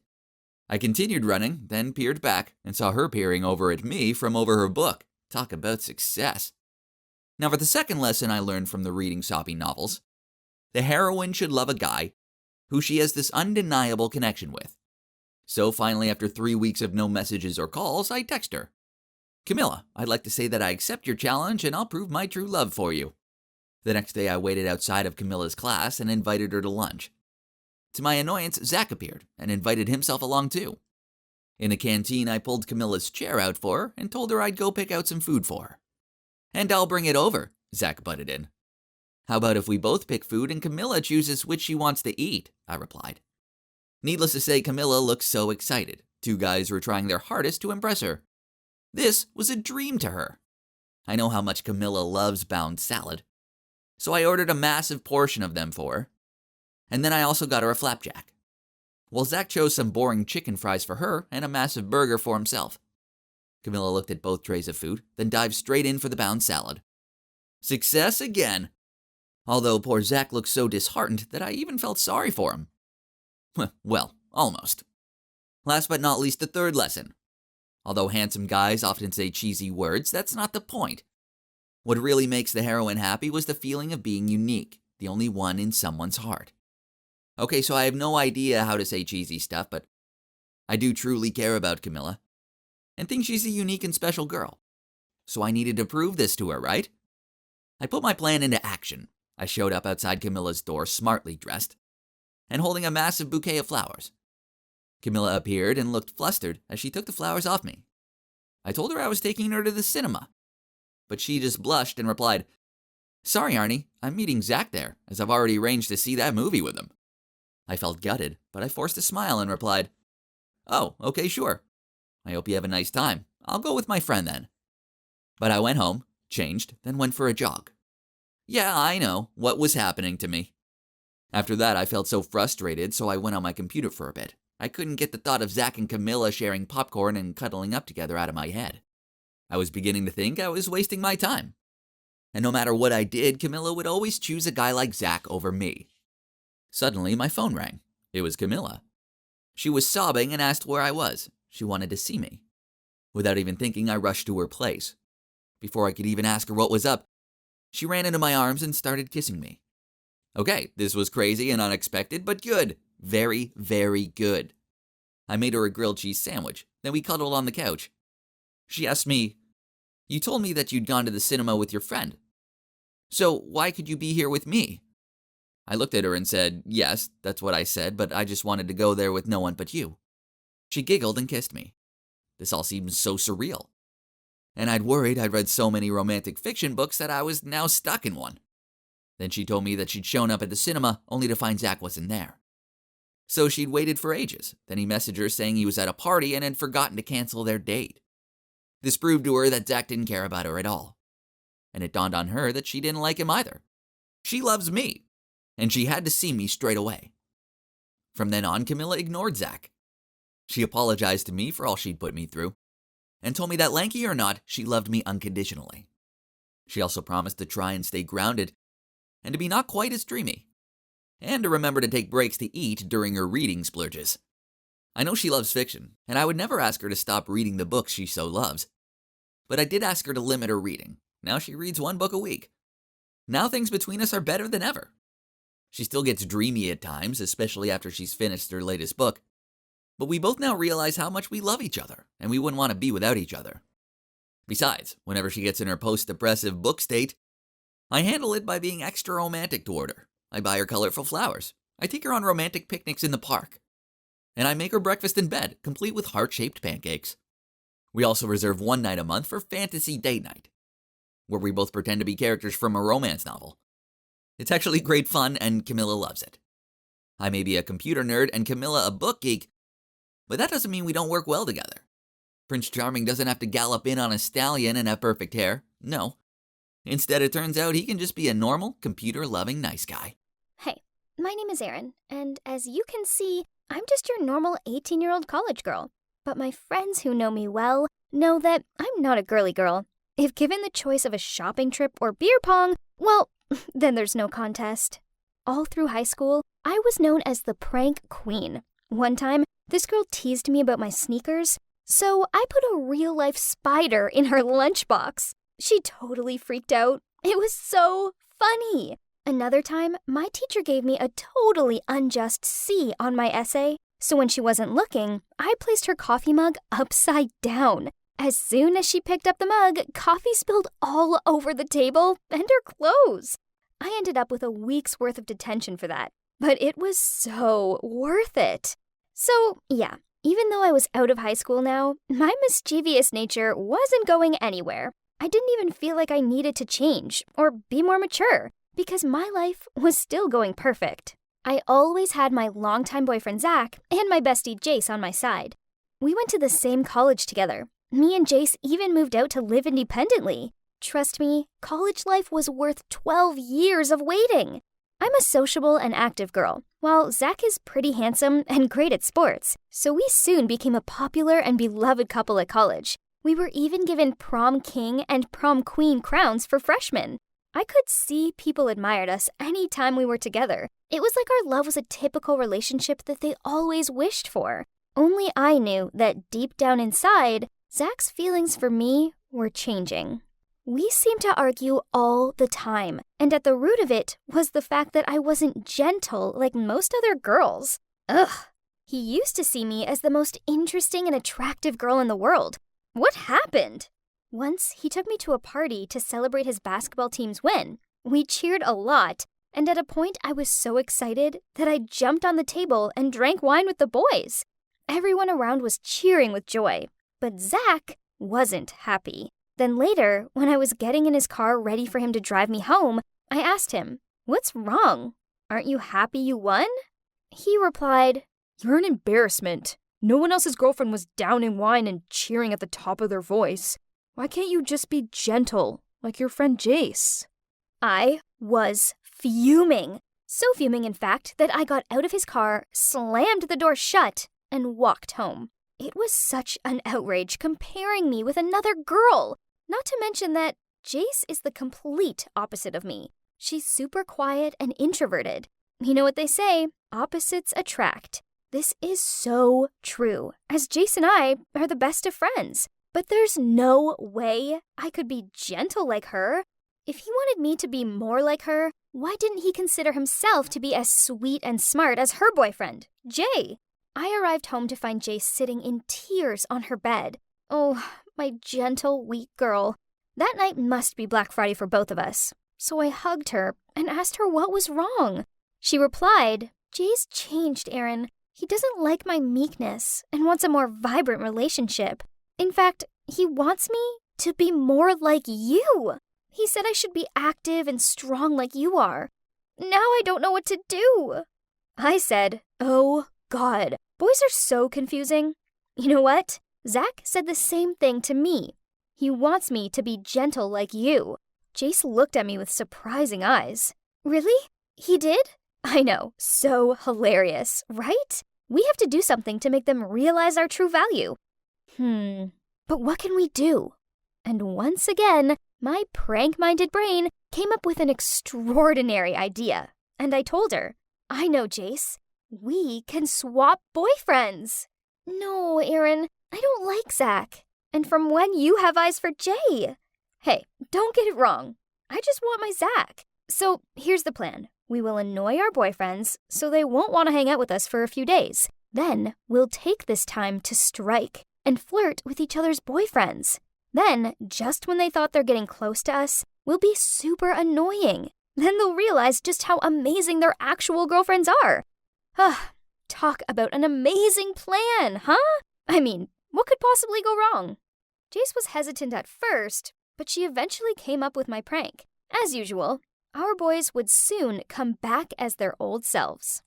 I continued running, then peered back and saw her peering over at me from over her book. Talk about success. Now for the second lesson I learned from the reading soppy novels, the heroine should love a guy who she has this undeniable connection with. So finally, after 3 weeks of no messages or calls, I text her. "Camila, I'd like to say that I accept your challenge and I'll prove my true love for you." The next day I waited outside of Camila's class and invited her to lunch. To my annoyance, Zach appeared and invited himself along too. In the canteen, I pulled Camilla's chair out for her and told her I'd go pick out some food for her. And I'll bring it over, Zach butted in. How about if we both pick food and Camilla chooses which she wants to eat, I replied. Needless to say, Camilla looked so excited. Two guys were trying their hardest to impress her. This was a dream to her. I know how much Camilla loves bound salad, so I ordered a massive portion of them for her. And then I also got her a flapjack. Well, Zach chose some boring chicken fries for her and a massive burger for himself. Camilla looked at both trays of food, then dived straight in for the bound salad. Success again! Although poor Zach looked so disheartened that I even felt sorry for him. Well, almost. Last but not least, the third lesson. Although handsome guys often say cheesy words, that's not the point. What really makes the heroine happy was the feeling of being unique, the only one in someone's heart. Okay, so I have no idea how to say cheesy stuff, but I do truly care about Camilla and think she's a unique and special girl. So I needed to prove this to her, right? I put my plan into action. I showed up outside Camilla's door smartly dressed and holding a massive bouquet of flowers. Camilla appeared and looked flustered as she took the flowers off me. I told her I was taking her to the cinema, but she just blushed and replied, "Sorry, Arnie, I'm meeting Zach there, as I've already arranged to see that movie with him." I felt gutted, but I forced a smile and replied, "Oh, okay, sure. I hope you have a nice time. I'll go with my friend then." But I went home, changed, then went for a jog. Yeah, I know what was happening to me. After that, I felt so frustrated, so I went on my computer for a bit. I couldn't get the thought of Zach and Camilla sharing popcorn and cuddling up together out of my head. I was beginning to think I was wasting my time. And no matter what I did, Camilla would always choose a guy like Zach over me. Suddenly, my phone rang. It was Camilla. She was sobbing and asked where I was. She wanted to see me. Without even thinking, I rushed to her place. Before I could even ask her what was up, she ran into my arms and started kissing me. Okay, this was crazy and unexpected, but good. Very, very good. I made her a grilled cheese sandwich, then we cuddled on the couch. She asked me, "You told me that you'd gone to the cinema with your friend. So why could you be here with me?" I looked at her and said, "Yes, that's what I said, but I just wanted to go there with no one but you." She giggled and kissed me. This all seemed so surreal. And I'd worried I'd read so many romantic fiction books that I was now stuck in one. Then she told me that she'd shown up at the cinema only to find Zach wasn't there. So she'd waited for ages. Then he messaged her saying he was at a party and had forgotten to cancel their date. This proved to her that Zach didn't care about her at all. And it dawned on her that she didn't like him either. She loves me, and she had to see me straight away. From then on, Camilla ignored Zach. She apologized to me for all she'd put me through, and told me that lanky or not, she loved me unconditionally. She also promised to try and stay grounded, and to be not quite as dreamy, and to remember to take breaks to eat during her reading splurges. I know she loves fiction, and I would never ask her to stop reading the books she so loves. But I did ask her to limit her reading. Now she reads one book a week. Now things between us are better than ever. She still gets dreamy at times, especially after she's finished her latest book. But we both now realize how much we love each other, and we wouldn't want to be without each other. Besides, whenever she gets in her post-depressive book state, I handle it by being extra romantic toward her. I buy her colorful flowers. I take her on romantic picnics in the park. And I make her breakfast in bed, complete with heart-shaped pancakes. We also reserve one night a month for fantasy date night, where we both pretend to be characters from a romance novel. It's actually great fun, and Camilla loves it. I may be a computer nerd and Camilla a book geek, but that doesn't mean we don't work well together. Prince Charming doesn't have to gallop in on a stallion and have perfect hair. No. Instead, it turns out he can just be a normal, computer-loving nice guy. Hey, my name is Erin, and as you can see, I'm just your normal 18-year-old college girl. But my friends who know me well know that I'm not a girly girl. If given the choice of a shopping trip or beer pong, well, then there's no contest. All through high school, I was known as the prank queen. One time, this girl teased me about my sneakers, so I put a real-life spider in her lunchbox. She totally freaked out. It was so funny. Another time, my teacher gave me a totally unjust C on my essay. So when she wasn't looking, I placed her coffee mug upside down. As soon as she picked up the mug, coffee spilled all over the table and her clothes. I ended up with a week's worth of detention for that, but it was so worth it. So, yeah, Even though I was out of high school now, my mischievous nature wasn't going anywhere. I didn't even feel like I needed to change or be more mature because my life was still going perfect. I always had my longtime boyfriend Zach and my bestie Jace on my side. We went to the same college together. Me and Jace even moved out to live independently. Trust me, college life was worth 12 years of waiting. I'm a sociable and active girl, while Zach is pretty handsome and great at sports, so we soon became a popular and beloved couple at college. We were even given prom king and prom queen crowns for freshmen. I could see people admired us any time we were together. It was like our love was a typical relationship that they always wished for. Only I knew that deep down inside, Zach's feelings for me were changing. We seemed to argue all the time, and at the root of it was the fact that I wasn't gentle like most other girls. Ugh. He used to see me as the most interesting and attractive girl in the world. What happened? Once, he took me to a party to celebrate his basketball team's win. We cheered a lot, and at a point I was so excited that I jumped on the table and drank wine with the boys. Everyone around was cheering with joy, but Zach wasn't happy. Then later, when I was getting in his car ready for him to drive me home, I asked him, "What's wrong? Aren't you happy you won?" He replied, "You're an embarrassment. No one else's girlfriend was downing wine and cheering at the top of their voice. Why can't you just be gentle, like your friend Jace?" I was fuming. So fuming, in fact, that I got out of his car, slammed the door shut, and walked home. It was such an outrage comparing me with another girl. Not to mention that Jace is the complete opposite of me. She's super quiet and introverted. You know what they say, opposites attract. This is so true, as Jace and I are the best of friends. But there's no way I could be gentle like her. If he wanted me to be more like her, why didn't he consider himself to be as sweet and smart as her boyfriend, Jay? I arrived home to find Jace sitting in tears on her bed. Oh, my gentle, weak girl. That night must be Black Friday for both of us. So I hugged her and asked her what was wrong. She replied, "Jay's changed, Aaron. He doesn't like my meekness and wants a more vibrant relationship. In fact, he wants me to be more like you. He said I should be active and strong like you are. Now I don't know what to do." I said, "Oh, God, boys are so confusing." You know what? Zach said the same thing to me. He wants me to be gentle like you. Jace looked at me with surprising eyes. Really? He did? I know, so hilarious, right? We have to do something to make them realize our true value. But what can we do? And once again, my prank-minded brain came up with an extraordinary idea. And I told her, "I know, Jace. We can swap boyfriends." "No, Aaron, I don't like Zach. And from when you have eyes for Jay?" Hey, don't get it wrong. I just want my Zach. So here's the plan. We will annoy our boyfriends so they won't want to hang out with us for a few days. Then we'll take this time to strike and flirt with each other's boyfriends. Then, just when they thought they're getting close to us, we'll be super annoying. Then they'll realize just how amazing their actual girlfriends are. Talk about an amazing plan, huh? I mean, what could possibly go wrong? Jace was hesitant at first, but she eventually came up with my prank. As usual, our boys would soon come back as their old selves.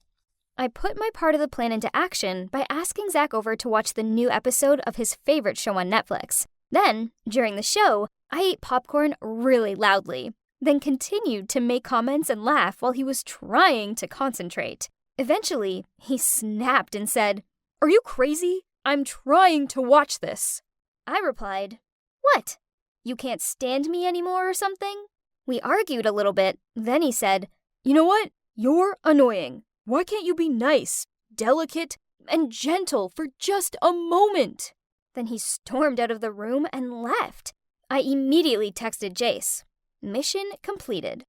I put my part of the plan into action by asking Zach over to watch the new episode of his favorite show on Netflix. Then, during the show, I ate popcorn really loudly, then continued to make comments and laugh while he was trying to concentrate. Eventually, he snapped and said, "Are you crazy? I'm trying to watch this." I replied, "What? You can't stand me anymore or something?" We argued a little bit, then he said, "You know what? You're annoying. Why can't you be nice, delicate, and gentle for just a moment?" Then he stormed out of the room and left. I immediately texted Jace. Mission completed.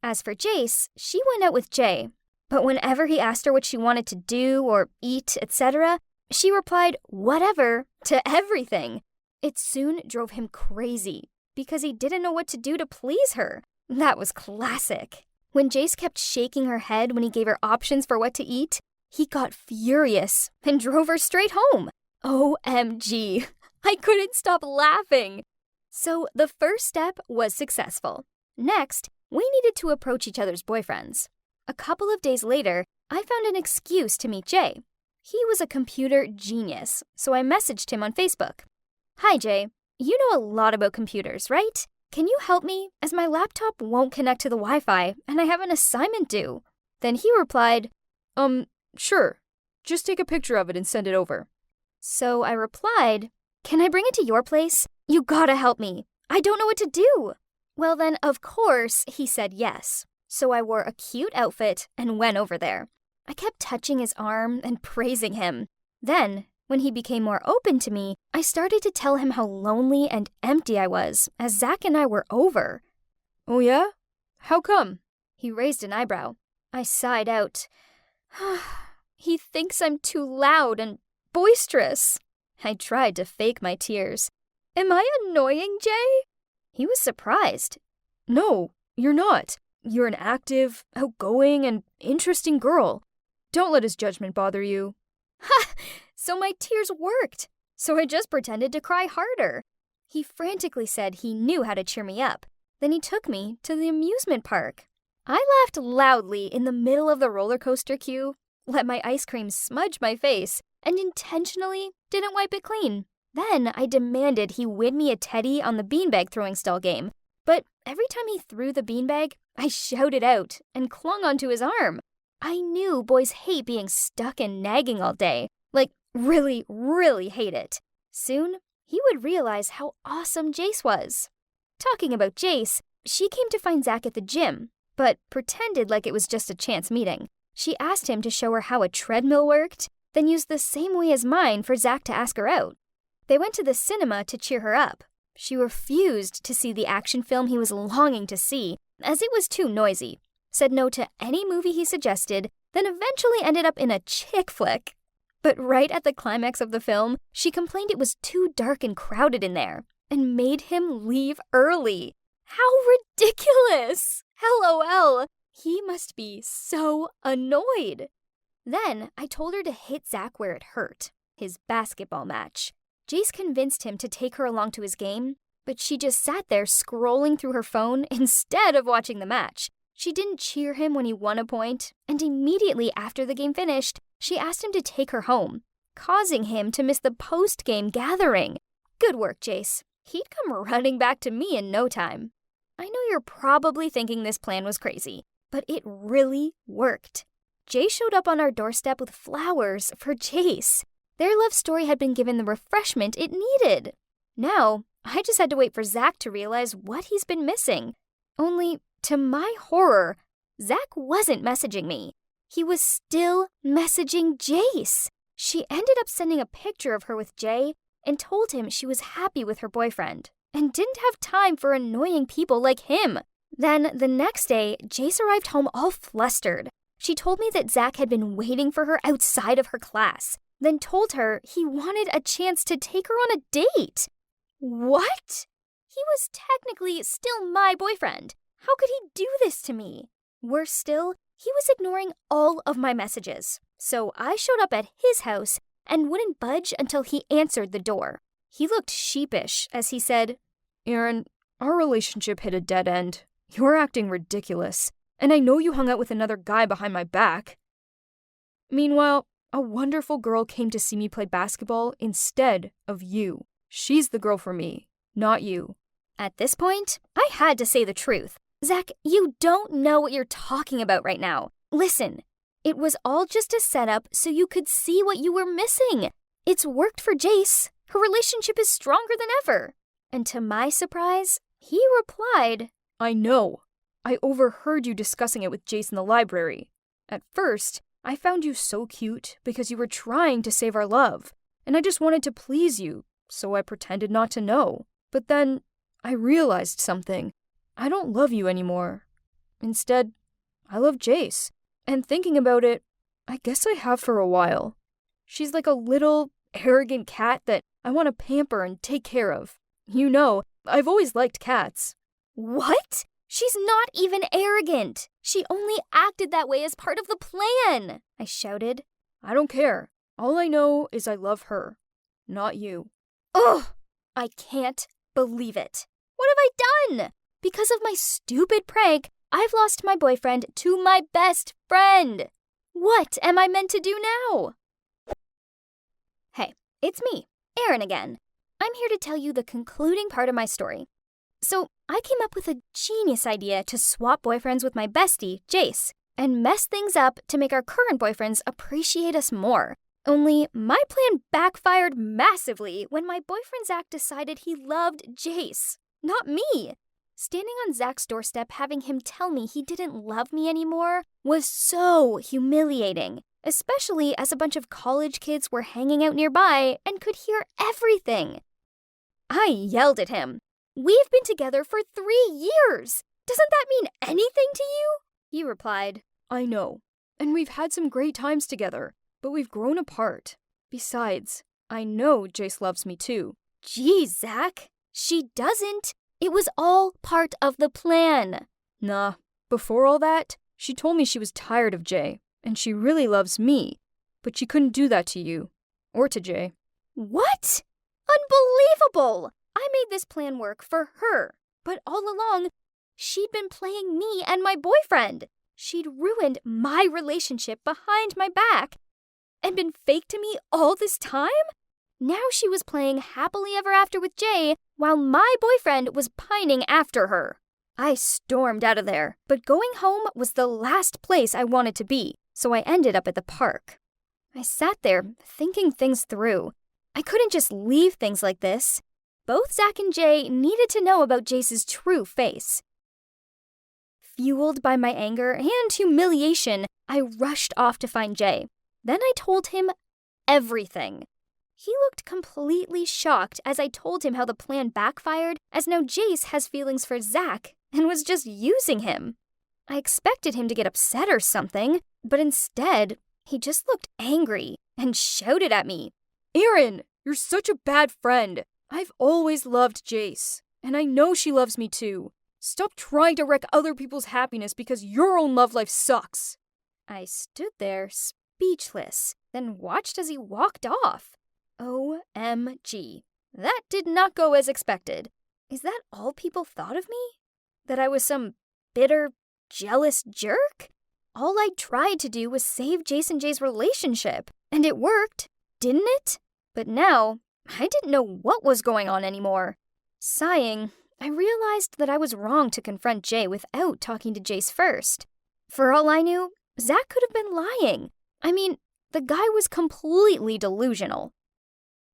As for Jace, she went out with Jay. But whenever he asked her what she wanted to do or eat, etc., she replied, "Whatever," to everything. It soon drove him crazy because he didn't know what to do to please her. That was classic. When Jace kept shaking her head when he gave her options for what to eat, He got furious and drove her straight home. OMG, I couldn't stop laughing. So the first step was successful. Next, we needed to approach each other's boyfriends. A couple of days later, I found an excuse to meet Jay. He was a computer genius, so I messaged him on Facebook. Hi, Jay. You know a lot about computers, right? Can you help me, as my laptop won't connect to the Wi-Fi and I have an assignment due? Then he replied, Sure. Just take a picture of it and send it over. So I replied, Can I bring it to your place? You gotta help me. I don't know what to do. Well then, of course, he said yes. So I wore a cute outfit and went over there. I kept touching his arm and praising him. Then, when he became more open to me, I started to tell him how lonely and empty I was, as Zach and I were over. Oh yeah? How come? He raised an eyebrow. I sighed out. He thinks I'm too loud and boisterous. I tried to fake my tears. Am I annoying, Jay? He was surprised. No, you're not. You're an active, outgoing, and interesting girl. Don't let his judgment bother you. Ha! So my tears worked. So I just pretended to cry harder. He frantically said he knew how to cheer me up. Then he took me to the amusement park. I laughed loudly in the middle of the roller coaster queue, let my ice cream smudge my face, and intentionally didn't wipe it clean. Then I demanded he win me a teddy on the beanbag throwing style game. But every time he threw the beanbag, I shouted out and clung onto his arm. I knew boys hate being stuck and nagging all day. Like, really, really hate it. Soon, he would realize how awesome Jace was. Talking about Jace, she came to find Zach at the gym, but pretended like it was just a chance meeting. She asked him to show her how a treadmill worked, then used the same way as mine for Zach to ask her out. They went to the cinema to cheer her up. She refused to see the action film he was longing to see, as it was too noisy, said no to any movie he suggested, then eventually ended up in a chick flick. But right at the climax of the film, she complained it was too dark and crowded in there, and made him leave early. How ridiculous! LOL. He must be so annoyed. Then I told her to hit Zach where it hurt, his basketball match. Jace convinced him to take her along to his game, but she just sat there scrolling through her phone instead of watching the match. She didn't cheer him when he won a point, and immediately after the game finished, she asked him to take her home, causing him to miss the post-game gathering. Good work, Jace. He'd come running back to me in no time. I know you're probably thinking this plan was crazy, but it really worked. Jace showed up on our doorstep with flowers for Jace. Their love story had been given the refreshment it needed. Now, I just had to wait for Zach to realize what he's been missing. Only, to my horror, Zach wasn't messaging me. He was still messaging Jace. She ended up sending a picture of her with Jay and told him she was happy with her boyfriend and didn't have time for annoying people like him. Then, the next day, Jace arrived home all flustered. She told me that Zach had been waiting for her outside of her class, then told her he wanted a chance to take her on a date. What? He was technically still my boyfriend. How could he do this to me? Worse still, he was ignoring all of my messages. So I showed up at his house and wouldn't budge until he answered the door. He looked sheepish as he said, Aaron, our relationship hit a dead end. You're acting ridiculous, and I know you hung out with another guy behind my back. Meanwhile, a wonderful girl came to see me play basketball instead of you. She's the girl for me, not you. At this point, I had to say the truth. Zach, you don't know what you're talking about right now. Listen, it was all just a setup so you could see what you were missing. It's worked for Jace. Her relationship is stronger than ever. And to my surprise, he replied, I know. I overheard you discussing it with Jace in the library. At first, I found you so cute because you were trying to save our love, and I just wanted to please you, so I pretended not to know. But then, I realized something. I don't love you anymore. Instead, I love Jace. And thinking about it, I guess I have for a while. She's like a little, arrogant cat that I want to pamper and take care of. You know, I've always liked cats. What? She's not even arrogant. She only acted that way as part of the plan, I shouted. I don't care. All I know is I love her, not you. Ugh! I can't believe it. What have I done? Because of my stupid prank, I've lost my boyfriend to my best friend. What am I meant to do now? Hey, it's me, Erin again. I'm here to tell you the concluding part of my story. So, I came up with a genius idea to swap boyfriends with my bestie, Jace, and mess things up to make our current boyfriends appreciate us more. Only my plan backfired massively when my boyfriend Zach decided he loved Jace, not me. Standing on Zach's doorstep having him tell me he didn't love me anymore was so humiliating, especially as a bunch of college kids were hanging out nearby and could hear everything. I yelled at him. We've been together for 3 years. Doesn't that mean anything to you? He replied, I know. And we've had some great times together, but we've grown apart. Besides, I know Jace loves me too. Geez, Zach, she doesn't. It was all part of the plan. Nah, before all that, she told me she was tired of Jay, and she really loves me, but she couldn't do that to you, or to Jay. What? Unbelievable! I made this plan work for her, but all along, she'd been playing me and my boyfriend. She'd ruined my relationship behind my back and been fake to me all this time? Now she was playing happily ever after with Jay while my boyfriend was pining after her. I stormed out of there, but going home was the last place I wanted to be, so I ended up at the park. I sat there thinking things through. I couldn't just leave things like this. Both Zach and Jay needed to know about Jace's true face. Fueled by my anger and humiliation, I rushed off to find Jay. Then I told him everything. He looked completely shocked as I told him how the plan backfired, as now Jace has feelings for Zach and was just using him. I expected him to get upset or something, but instead, he just looked angry and shouted at me. Erin, you're such a bad friend. I've always loved Jace, and I know she loves me too. Stop trying to wreck other people's happiness because your own love life sucks. I stood there speechless, then watched as he walked off. OMG. That did not go as expected. Is that all people thought of me? That I was some bitter, jealous jerk? All I tried to do was save Jace and Jay's relationship, and it worked, didn't it? But now, I didn't know what was going on anymore. Sighing, I realized that I was wrong to confront Jay without talking to Jace first. For all I knew, Zach could have been lying. I mean, the guy was completely delusional.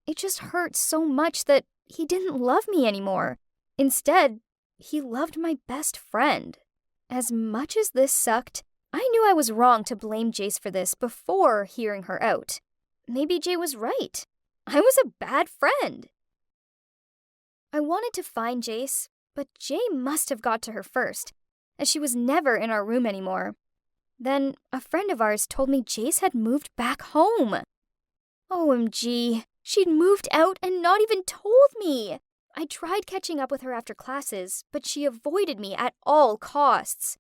It just hurt so much that he didn't love me anymore. Instead, he loved my best friend. As much as this sucked, I knew I was wrong to blame Jace for this before hearing her out. Maybe Jay was right. I was a bad friend. I wanted to find Jace, but Jay must have got to her first, as she was never in our room anymore. Then a friend of ours told me Jace had moved back home. OMG, she'd moved out and not even told me. I tried catching up with her after classes, but she avoided me at all costs.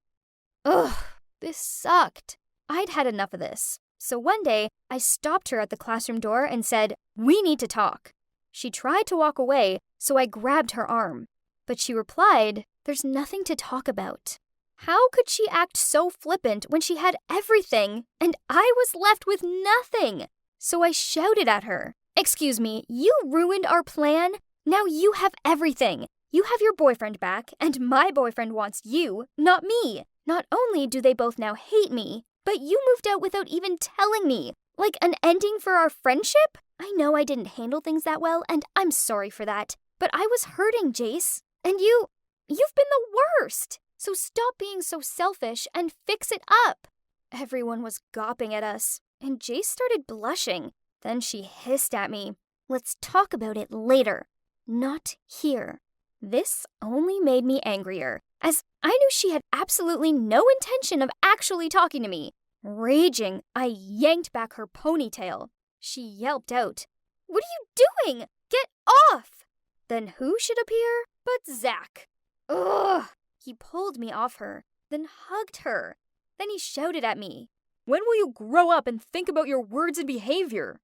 Ugh, this sucked. I'd had enough of this. So one day, I stopped her at the classroom door and said, "We need to talk." She tried to walk away, so I grabbed her arm. But she replied, "There's nothing to talk about." How could she act so flippant when she had everything and I was left with nothing? So I shouted at her, "Excuse me, you ruined our plan? Now you have everything. You have your boyfriend back, and my boyfriend wants you, not me. Not only do they both now hate me, but you moved out without even telling me. Like an ending for our friendship? I know I didn't handle things that well, and I'm sorry for that. But I was hurting, Jace. And you've been the worst. So stop being so selfish and fix it up." Everyone was gawping at us, and Jace started blushing. Then she hissed at me, "Let's talk about it later. Not here." This only made me angrier, as I knew she had absolutely no intention of actually talking to me. Raging, I yanked back her ponytail. She yelped out, "What are you doing? Get off!" Then who should appear but Zach? Ugh! He pulled me off her, then hugged her. Then he shouted at me, When will you grow up and think about your words and behavior?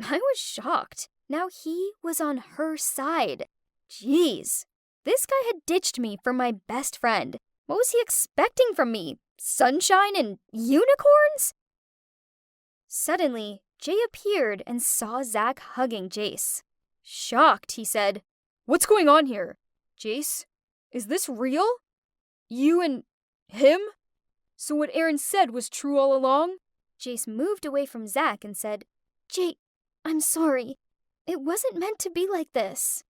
I was shocked. Now he was on her side. Jeez. This guy had ditched me for my best friend. What was he expecting from me? Sunshine and unicorns? Suddenly, Jay appeared and saw Zach hugging Jace. Shocked, he said, What's going on here? Jace, is this real? You and him? So what Aaron said was true all along? Jace moved away from Zach and said, Jay, I'm sorry. It wasn't meant to be like this.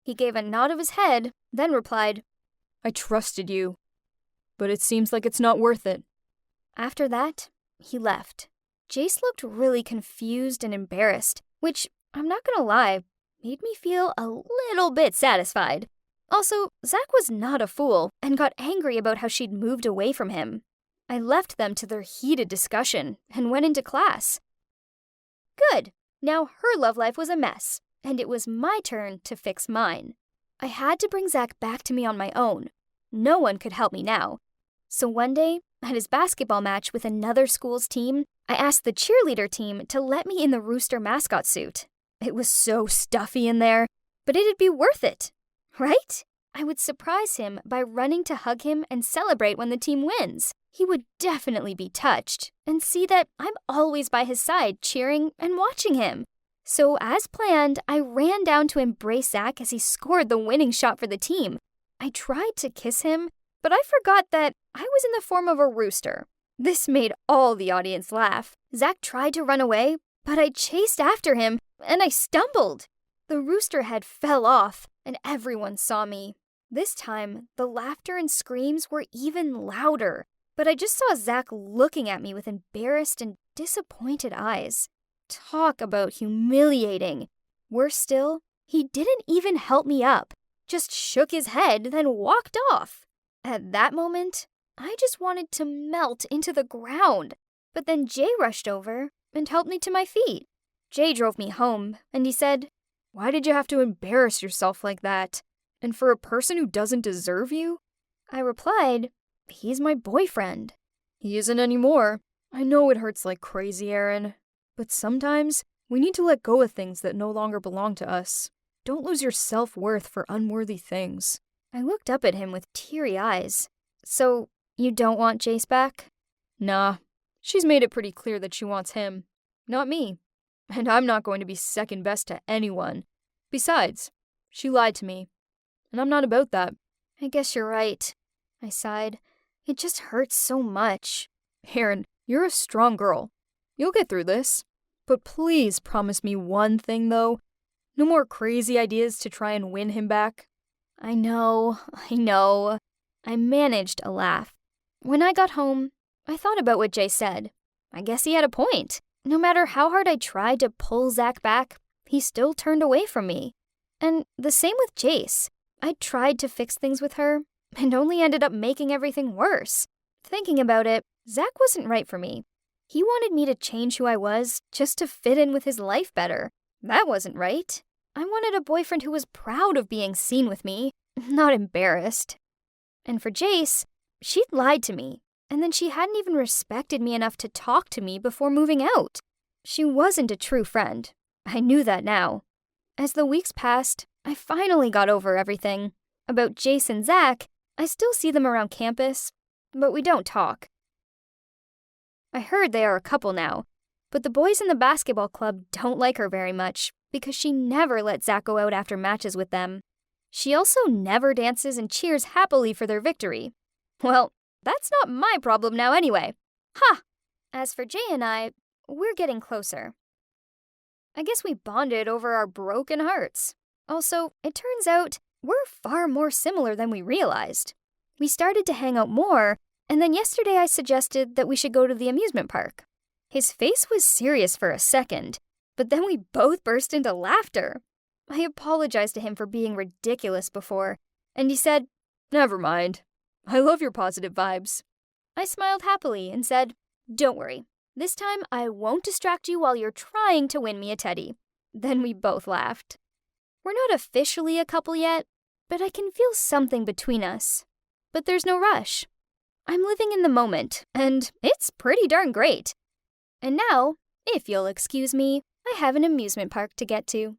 He gave a nod of his head, then replied, I trusted you, but it seems like it's not worth it. After that, he left. Jace looked really confused and embarrassed, which, I'm not gonna lie, made me feel a little bit satisfied. Also, Zach was not a fool and got angry about how she'd moved away from him. I left them to their heated discussion and went into class. Good. Now her love life was a mess, and it was my turn to fix mine. I had to bring Zach back to me on my own. No one could help me now. So one day, at his basketball match with another school's team, I asked the cheerleader team to let me in the Rooster mascot suit. It was so stuffy in there, but it'd be worth it, right? I would surprise him by running to hug him and celebrate when the team wins. He would definitely be touched and see that I'm always by his side cheering and watching him. So as planned, I ran down to embrace Zach as he scored the winning shot for the team. I tried to kiss him, but I forgot that I was in the form of a rooster. This made all the audience laugh. Zach tried to run away, but I chased after him and I stumbled. The rooster head fell off and everyone saw me. This time, the laughter and screams were even louder, but I just saw Zach looking at me with embarrassed and disappointed eyes. Talk about humiliating. Worse still, he didn't even help me up, just shook his head, then walked off. At that moment, I just wanted to melt into the ground, but then Jay rushed over and helped me to my feet. Jay drove me home, and he said, Why did you have to embarrass yourself like that? And for a person who doesn't deserve you? I replied, He's my boyfriend. He isn't anymore. I know it hurts like crazy, Aaron. But sometimes, we need to let go of things that no longer belong to us. Don't lose your self-worth for unworthy things. I looked up at him with teary eyes. So, you don't want Jace back? Nah, she's made it pretty clear that she wants him, not me. And I'm not going to be second best to anyone. Besides, she lied to me. And I'm not about that. I guess you're right. I sighed. It just hurts so much. Aaron, you're a strong girl. You'll get through this. But please promise me one thing, though. No more crazy ideas to try and win him back. I know. I managed a laugh. When I got home, I thought about what Jay said. I guess he had a point. No matter how hard I tried to pull Zach back, he still turned away from me. And the same with Jace. I tried to fix things with her, and only ended up making everything worse. Thinking about it, Zach wasn't right for me. He wanted me to change who I was just to fit in with his life better. That wasn't right. I wanted a boyfriend who was proud of being seen with me, not embarrassed. And for Jace, she'd lied to me, and then she hadn't even respected me enough to talk to me before moving out. She wasn't a true friend. I knew that now. As the weeks passed, I finally got over everything. About Jace and Zach, I still see them around campus, but we don't talk. I heard they are a couple now, but the boys in the basketball club don't like her very much because she never lets Zach go out after matches with them. She also never dances and cheers happily for their victory. Well, that's not my problem now anyway. Ha! As for Jay and I, we're getting closer. I guess we bonded over our broken hearts. Also, it turns out we're far more similar than we realized. We started to hang out more, and then yesterday I suggested that we should go to the amusement park. His face was serious for a second, but then we both burst into laughter. I apologized to him for being ridiculous before, and he said, Never mind. I love your positive vibes. I smiled happily and said, Don't worry. This time I won't distract you while you're trying to win me a teddy. Then we both laughed. We're not officially a couple yet, but I can feel something between us. But there's no rush. I'm living in the moment, and it's pretty darn great. And now, if you'll excuse me, I have an amusement park to get to.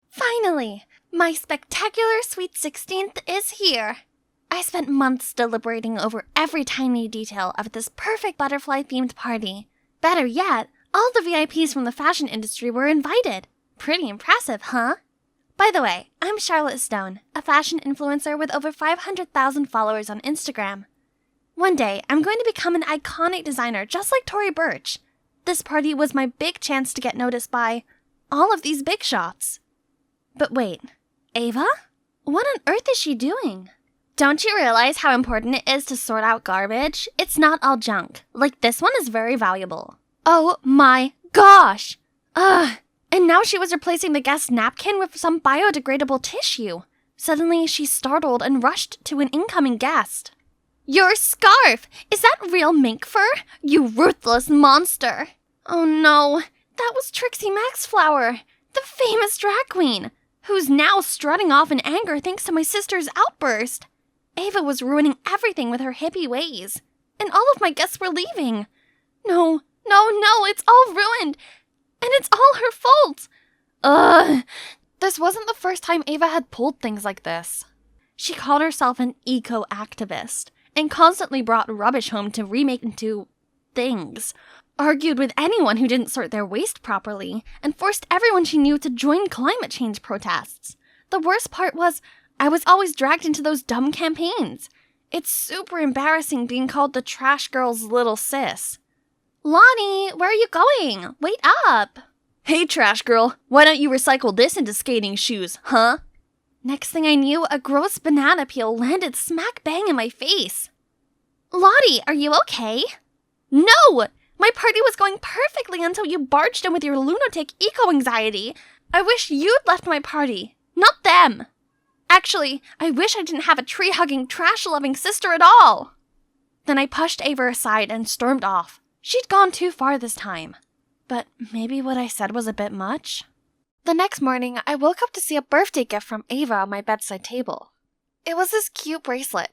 Finally, my spectacular sweet 16th is here. I spent months deliberating over every tiny detail of this perfect butterfly-themed party. Better yet, all the VIPs from the fashion industry were invited. Pretty impressive, huh? By the way, I'm Charlotte Stone, a fashion influencer with over 500,000 followers on Instagram. One day, I'm going to become an iconic designer just like Tory Burch. This party was my big chance to get noticed by all of these big shots. But wait, Ava? What on earth is she doing? Don't you realize how important it is to sort out garbage? It's not all junk. Like, this one is very valuable. Oh my gosh! Ugh! And now she was replacing the guest napkin with some biodegradable tissue. Suddenly, she's startled and rushed to an incoming guest. Your scarf! Is that real mink fur? You ruthless monster! Oh no, that was Trixie Maxflower, the famous drag queen, who's now strutting off in anger thanks to my sister's outburst. Ava was ruining everything with her hippie ways, and all of my guests were leaving. No, it's all ruined, and it's all her fault. Ugh. This wasn't the first time Ava had pulled things like this. She called herself an eco-activist and constantly brought rubbish home to remake into things, argued with anyone who didn't sort their waste properly, and forced everyone she knew to join climate change protests. The worst part was, I was always dragged into those dumb campaigns. It's super embarrassing being called the trash girl's little sis. Lonnie, where are you going? Wait up! Hey, trash girl, why don't you recycle this into skating shoes, huh? Next thing I knew, a gross banana peel landed smack bang in my face. Lottie, are you okay? No! My party was going perfectly until you barged in with your lunatic eco-anxiety. I wish you'd left my party, not them. Actually, I wish I didn't have a tree-hugging, trash-loving sister at all. Then I pushed Ava aside and stormed off. She'd gone too far this time. But maybe what I said was a bit much? The next morning, I woke up to see a birthday gift from Ava on my bedside table. It was this cute bracelet,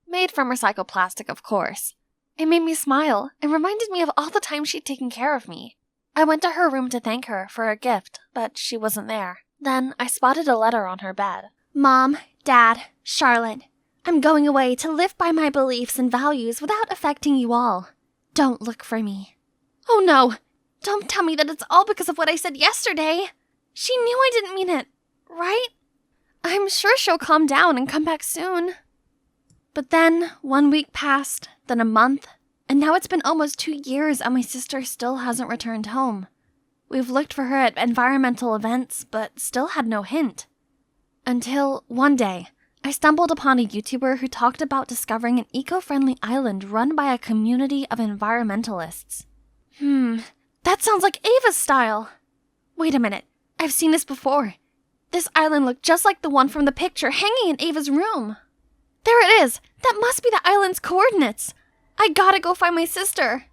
made from recycled plastic, of course. It made me smile and reminded me of all the time she'd taken care of me. I went to her room to thank her for her gift, but she wasn't there. Then I spotted a letter on her bed. Mom, Dad, Charlotte, I'm going away to live by my beliefs and values without affecting you all. Don't look for me. Oh no! Don't tell me that it's all because of what I said yesterday. She knew I didn't mean it, right? I'm sure she'll calm down and come back soon. But then 1 week passed, then a month, and now it's been almost 2 years and my sister still hasn't returned home. We've looked for her at environmental events, but still had no hint. Until one day, I stumbled upon a YouTuber who talked about discovering an eco-friendly island run by a community of environmentalists. That sounds like Ava's style. Wait a minute, I've seen this before. This island looked just like the one from the picture hanging in Ava's room. There it is! That must be the island's coordinates! I gotta go find my sister!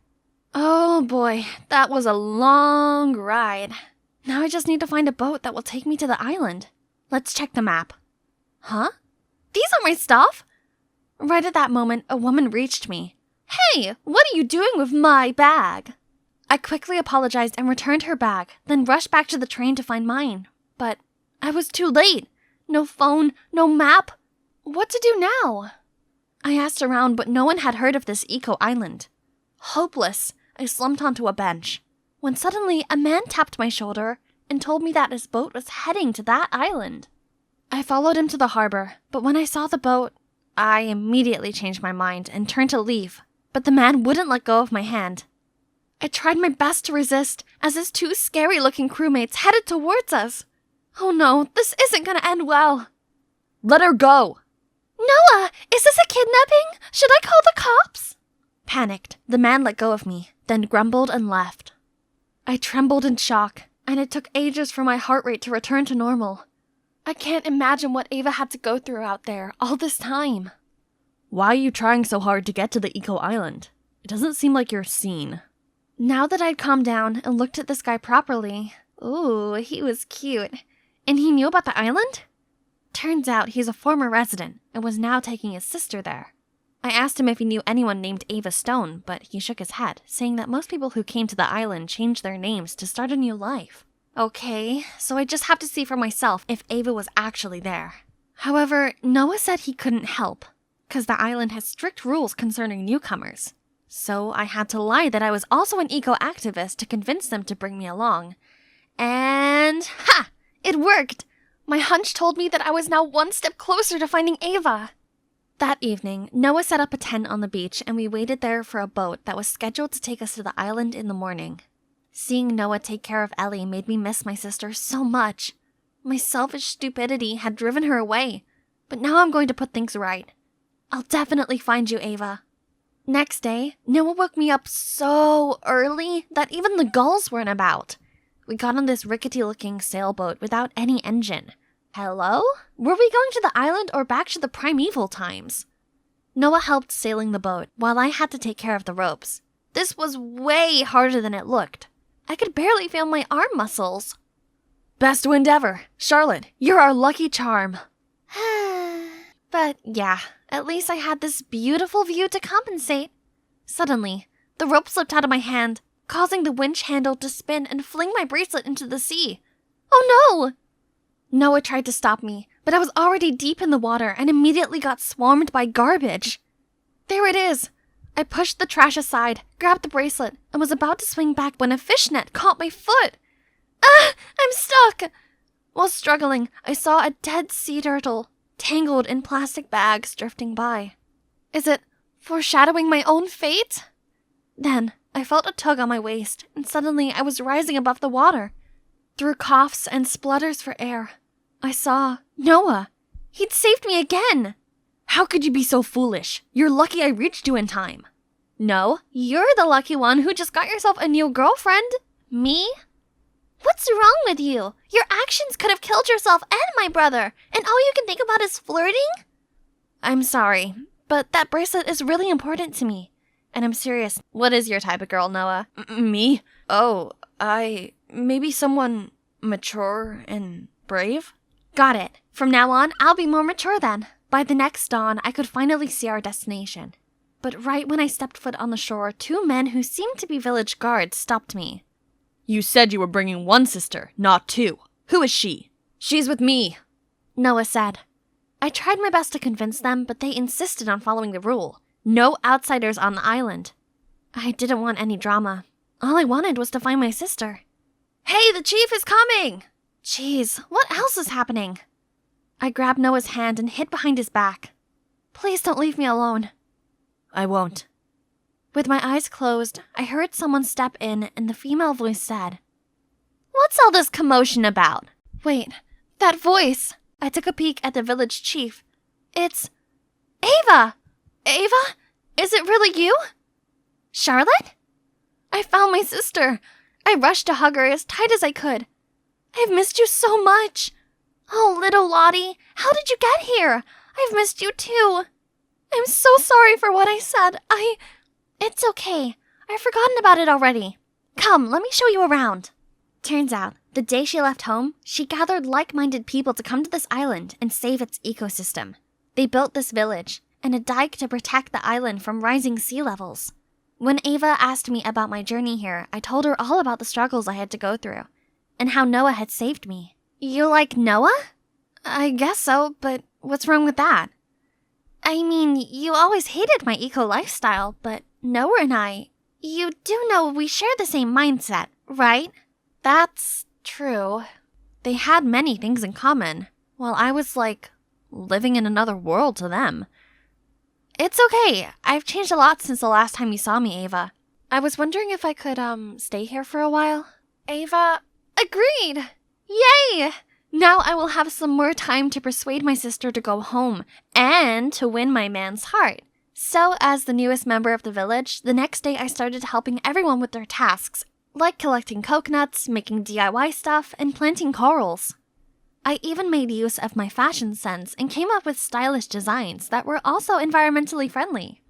Oh boy, that was a long ride. Now I just need to find a boat that will take me to the island. Let's check the map. Huh? These are my stuff? Right at that moment, a woman reached me. Hey, what are you doing with my bag? I quickly apologized and returned her bag, then rushed back to the train to find mine. But I was too late. No phone, no map. What to do now? I asked around, but no one had heard of this eco-island. Hopeless, I slumped onto a bench, when suddenly a man tapped my shoulder and told me that his boat was heading to that island. I followed him to the harbor, but when I saw the boat, I immediately changed my mind and turned to leave, but the man wouldn't let go of my hand. I tried my best to resist as his 2 scary-looking crewmates headed towards us. Oh no, this isn't gonna end well. Let her go! Noah, is this a kidnapping? Should I call the cops? Panicked, the man let go of me, then grumbled and left. I trembled in shock, and it took ages for my heart rate to return to normal. I can't imagine what Ava had to go through out there all this time. Why are you trying so hard to get to the eco-island? It doesn't seem like you're seen. Now that I'd calmed down and looked at this guy properly, ooh, he was cute. And he knew about the island? Turns out he's a former resident and was now taking his sister there. I asked him if he knew anyone named Ava Stone, but he shook his head, saying that most people who came to the island changed their names to start a new life. Okay, so I just have to see for myself if Ava was actually there. However, Noah said he couldn't help, because the island has strict rules concerning newcomers. So I had to lie that I was also an eco-activist to convince them to bring me along. And ha! It worked! My hunch told me that I was now one step closer to finding Ava. That evening, Noah set up a tent on the beach and we waited there for a boat that was scheduled to take us to the island in the morning. Seeing Noah take care of Ellie made me miss my sister so much. My selfish stupidity had driven her away, but now I'm going to put things right. I'll definitely find you, Ava. Next day, Noah woke me up so early that even the gulls weren't about. We got on this rickety-looking sailboat without any engine. Hello? Were we going to the island or back to the primeval times? Noah helped sailing the boat, while I had to take care of the ropes. This was way harder than it looked. I could barely feel my arm muscles. Best wind ever. Charlotte, you're our lucky charm. But yeah, at least I had this beautiful view to compensate. Suddenly, the rope slipped out of my hand, causing the winch handle to spin and fling my bracelet into the sea. Oh no! Noah tried to stop me, but I was already deep in the water and immediately got swarmed by garbage. There it is. I pushed the trash aside, grabbed the bracelet, and was about to swing back when a fishnet caught my foot. Ah! I'm stuck! While struggling, I saw a dead sea turtle, tangled in plastic bags drifting by. Is it foreshadowing my own fate? Then, I felt a tug on my waist, and suddenly I was rising above the water. Through coughs and splutters for air, I saw Noah. He'd saved me again. How could you be so foolish? You're lucky I reached you in time. No, you're the lucky one who just got yourself a new girlfriend. Me? What's wrong with you? Your actions could have killed yourself and my brother, and all you can think about is flirting? I'm sorry, but that bracelet is really important to me. And I'm serious. What is your type of girl, Noah? Me? Oh, maybe someone mature and brave? Got it. From now on, I'll be more mature then. By the next dawn, I could finally see our destination. But right when I stepped foot on the shore, two men who seemed to be village guards stopped me. You said you were bringing one sister, not two. Who is she? She's with me, Noah said. I tried my best to convince them, but they insisted on following the rule. No outsiders on the island. I didn't want any drama. All I wanted was to find my sister. Hey, the chief is coming! Jeez, what else is happening? I grabbed Noah's hand and hid behind his back. Please don't leave me alone. I won't. With my eyes closed, I heard someone step in and the female voice said, What's all this commotion about? Wait, that voice! I took a peek at the village chief. It's Ava! Ava? Is it really you? Charlotte? I found my sister. I rushed to hug her as tight as I could. I've missed you so much. Oh, little Lottie, how did you get here? I've missed you too. I'm so sorry for what I said. It's okay. I've forgotten about it already. Come, let me show you around. Turns out, the day she left home, she gathered like-minded people to come to this island and save its ecosystem. They built this village and a dike to protect the island from rising sea levels. When Ava asked me about my journey here, I told her all about the struggles I had to go through and how Noah had saved me. You like Noah? I guess so, but what's wrong with that? I mean, you always hated my eco lifestyle, but Noah and you do know we share the same mindset, right? That's true. They had many things in common, while I was like living in another world to them. It's okay. I've changed a lot since the last time you saw me, Ava. I was wondering if I could, stay here for a while. Ava agreed. Yay! Now I will have some more time to persuade my sister to go home and to win my man's heart. So, as the newest member of the village, the next day I started helping everyone with their tasks, like collecting coconuts, making DIY stuff, and planting corals. I even made use of my fashion sense and came up with stylish designs that were also environmentally friendly.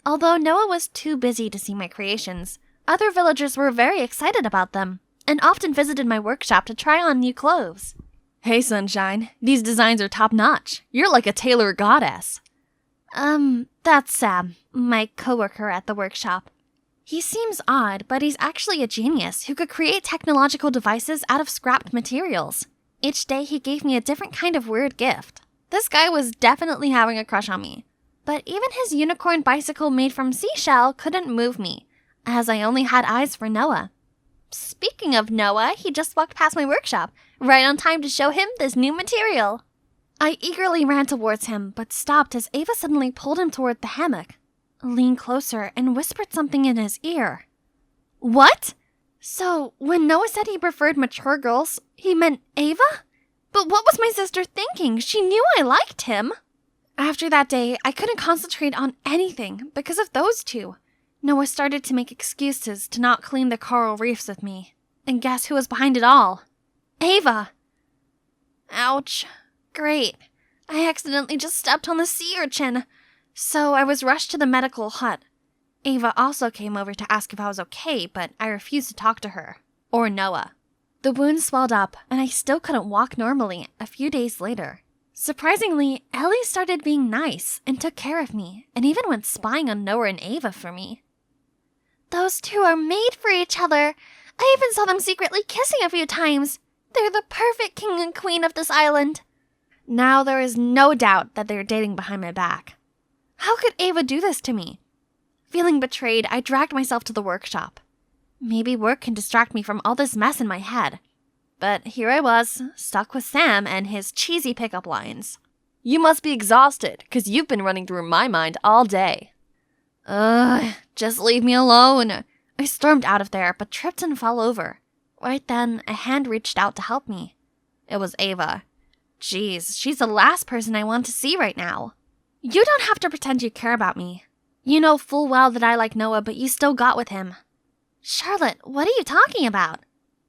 Although Noah was too busy to see my creations, Other villagers were very excited about them, and often visited my workshop to try on new clothes. Hey, Sunshine. These designs are top-notch. You're like a tailor goddess. That's Sam, my coworker at the workshop. He seems odd, but he's actually a genius who could create technological devices out of scrapped materials. Each day he gave me a different kind of weird gift. This guy was definitely having a crush on me. But even his unicorn bicycle made from seashell couldn't move me, as I only had eyes for Noah. Speaking of Noah, he just walked past my workshop, right on time to show him this new material. I eagerly ran towards him, but stopped as Ava suddenly pulled him toward the hammock, leaned closer, and whispered something in his ear. What? So, when Noah said he preferred mature girls, he meant Ava? But what was my sister thinking? She knew I liked him. After that day, I couldn't concentrate on anything because of those two. Noah started to make excuses to not clean the coral reefs with me. And guess who was behind it all? Ava! Ouch. Great. I accidentally just stepped on the sea urchin. So I was rushed to the medical hut. Ava also came over to ask if I was okay, but I refused to talk to her. Or Noah. The wound swelled up, and I still couldn't walk normally a few days later. Surprisingly, Ellie started being nice and took care of me, and even went spying on Noah and Ava for me. Those two are made for each other. I even saw them secretly kissing a few times. They're the perfect king and queen of this island. Now there is no doubt that they're dating behind my back. How could Ava do this to me? Feeling betrayed, I dragged myself to the workshop. Maybe work can distract me from all this mess in my head. But here I was, stuck with Sam and his cheesy pickup lines. You must be exhausted, 'cause you've been running through my mind all day. Just leave me alone. I stormed out of there, but tripped and fell over. Right then, a hand reached out to help me. It was Ava. Jeez, she's the last person I want to see right now. You don't have to pretend you care about me. You know full well that I like Noah, but you still got with him. Charlotte, what are you talking about?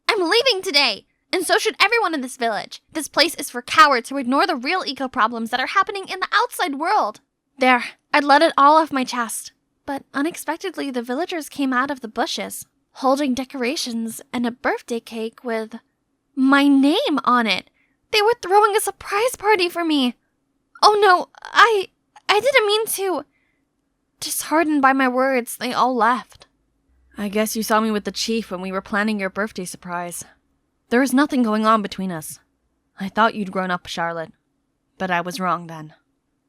I'm leaving today, and so should everyone in this village. This place is for cowards who ignore the real eco problems that are happening in the outside world. There, I'd let it all off my chest. But unexpectedly, the villagers came out of the bushes, holding decorations and a birthday cake with my name on it. They were throwing a surprise party for me. Oh no, I didn't mean to. Disheartened by my words, they all left. I guess you saw me with the chief when we were planning your birthday surprise. There was nothing going on between us. I thought you'd grown up, Charlotte. But I was wrong then.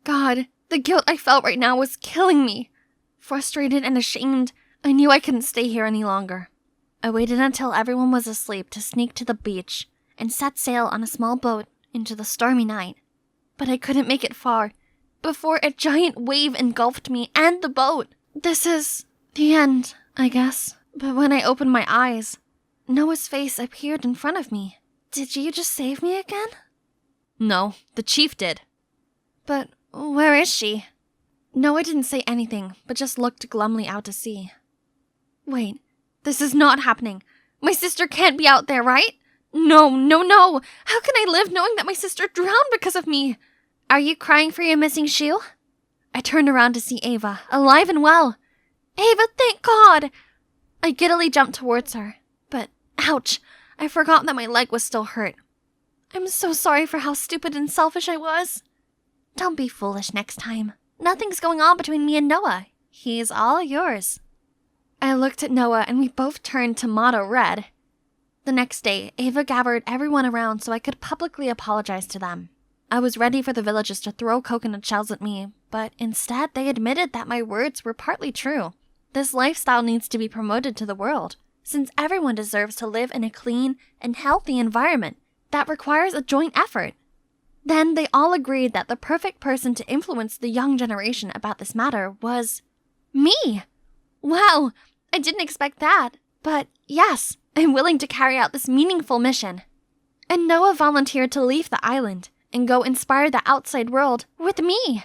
God, the guilt I felt right now was killing me. Frustrated and ashamed, I knew I couldn't stay here any longer. I waited until everyone was asleep to sneak to the beach and set sail on a small boat into the stormy night. But I couldn't make it far before a giant wave engulfed me and the boat. This is the end, I guess. But when I opened my eyes, Noah's face appeared in front of me. Did you just save me again? No, the chief did. But where is she? Noah didn't say anything, but just looked glumly out to sea. Wait, this is not happening. My sister can't be out there, right? No. How can I live knowing that my sister drowned because of me? Are you crying for your missing shoe? I turned around to see Ava, alive and well. Ava, thank God! I giddily jumped towards her, but ouch, I forgot that my leg was still hurt. I'm so sorry for how stupid and selfish I was. Don't be foolish next time. Nothing's going on between me and Noah. He's all yours. I looked at Noah and we both turned tomato red. The next day, Ava gathered everyone around so I could publicly apologize to them. I was ready for the villagers to throw coconut shells at me, but instead they admitted that my words were partly true. This lifestyle needs to be promoted to the world, since everyone deserves to live in a clean and healthy environment that requires a joint effort. Then they all agreed that the perfect person to influence the young generation about this matter was me. Wow, I didn't expect that, but yes, I'm willing to carry out this meaningful mission. And Noah volunteered to leave the island and go inspire the outside world with me.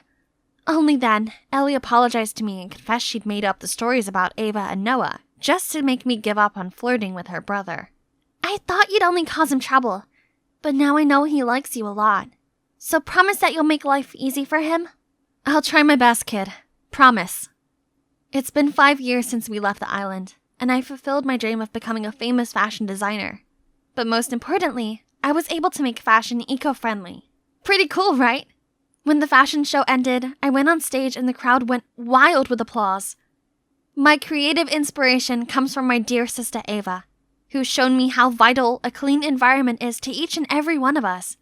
Only then, Ellie apologized to me and confessed she'd made up the stories about Ava and Noah just to make me give up on flirting with her brother. I thought you'd only cause him trouble, but now I know he likes you a lot. So promise that you'll make life easy for him? I'll try my best, kid. Promise. It's been 5 years since we left the island, and I fulfilled my dream of becoming a famous fashion designer. But most importantly, I was able to make fashion eco-friendly. Pretty cool, right? When the fashion show ended, I went on stage and the crowd went wild with applause. My creative inspiration comes from my dear sister Ava, who's shown me how vital a clean environment is to each and every one of us.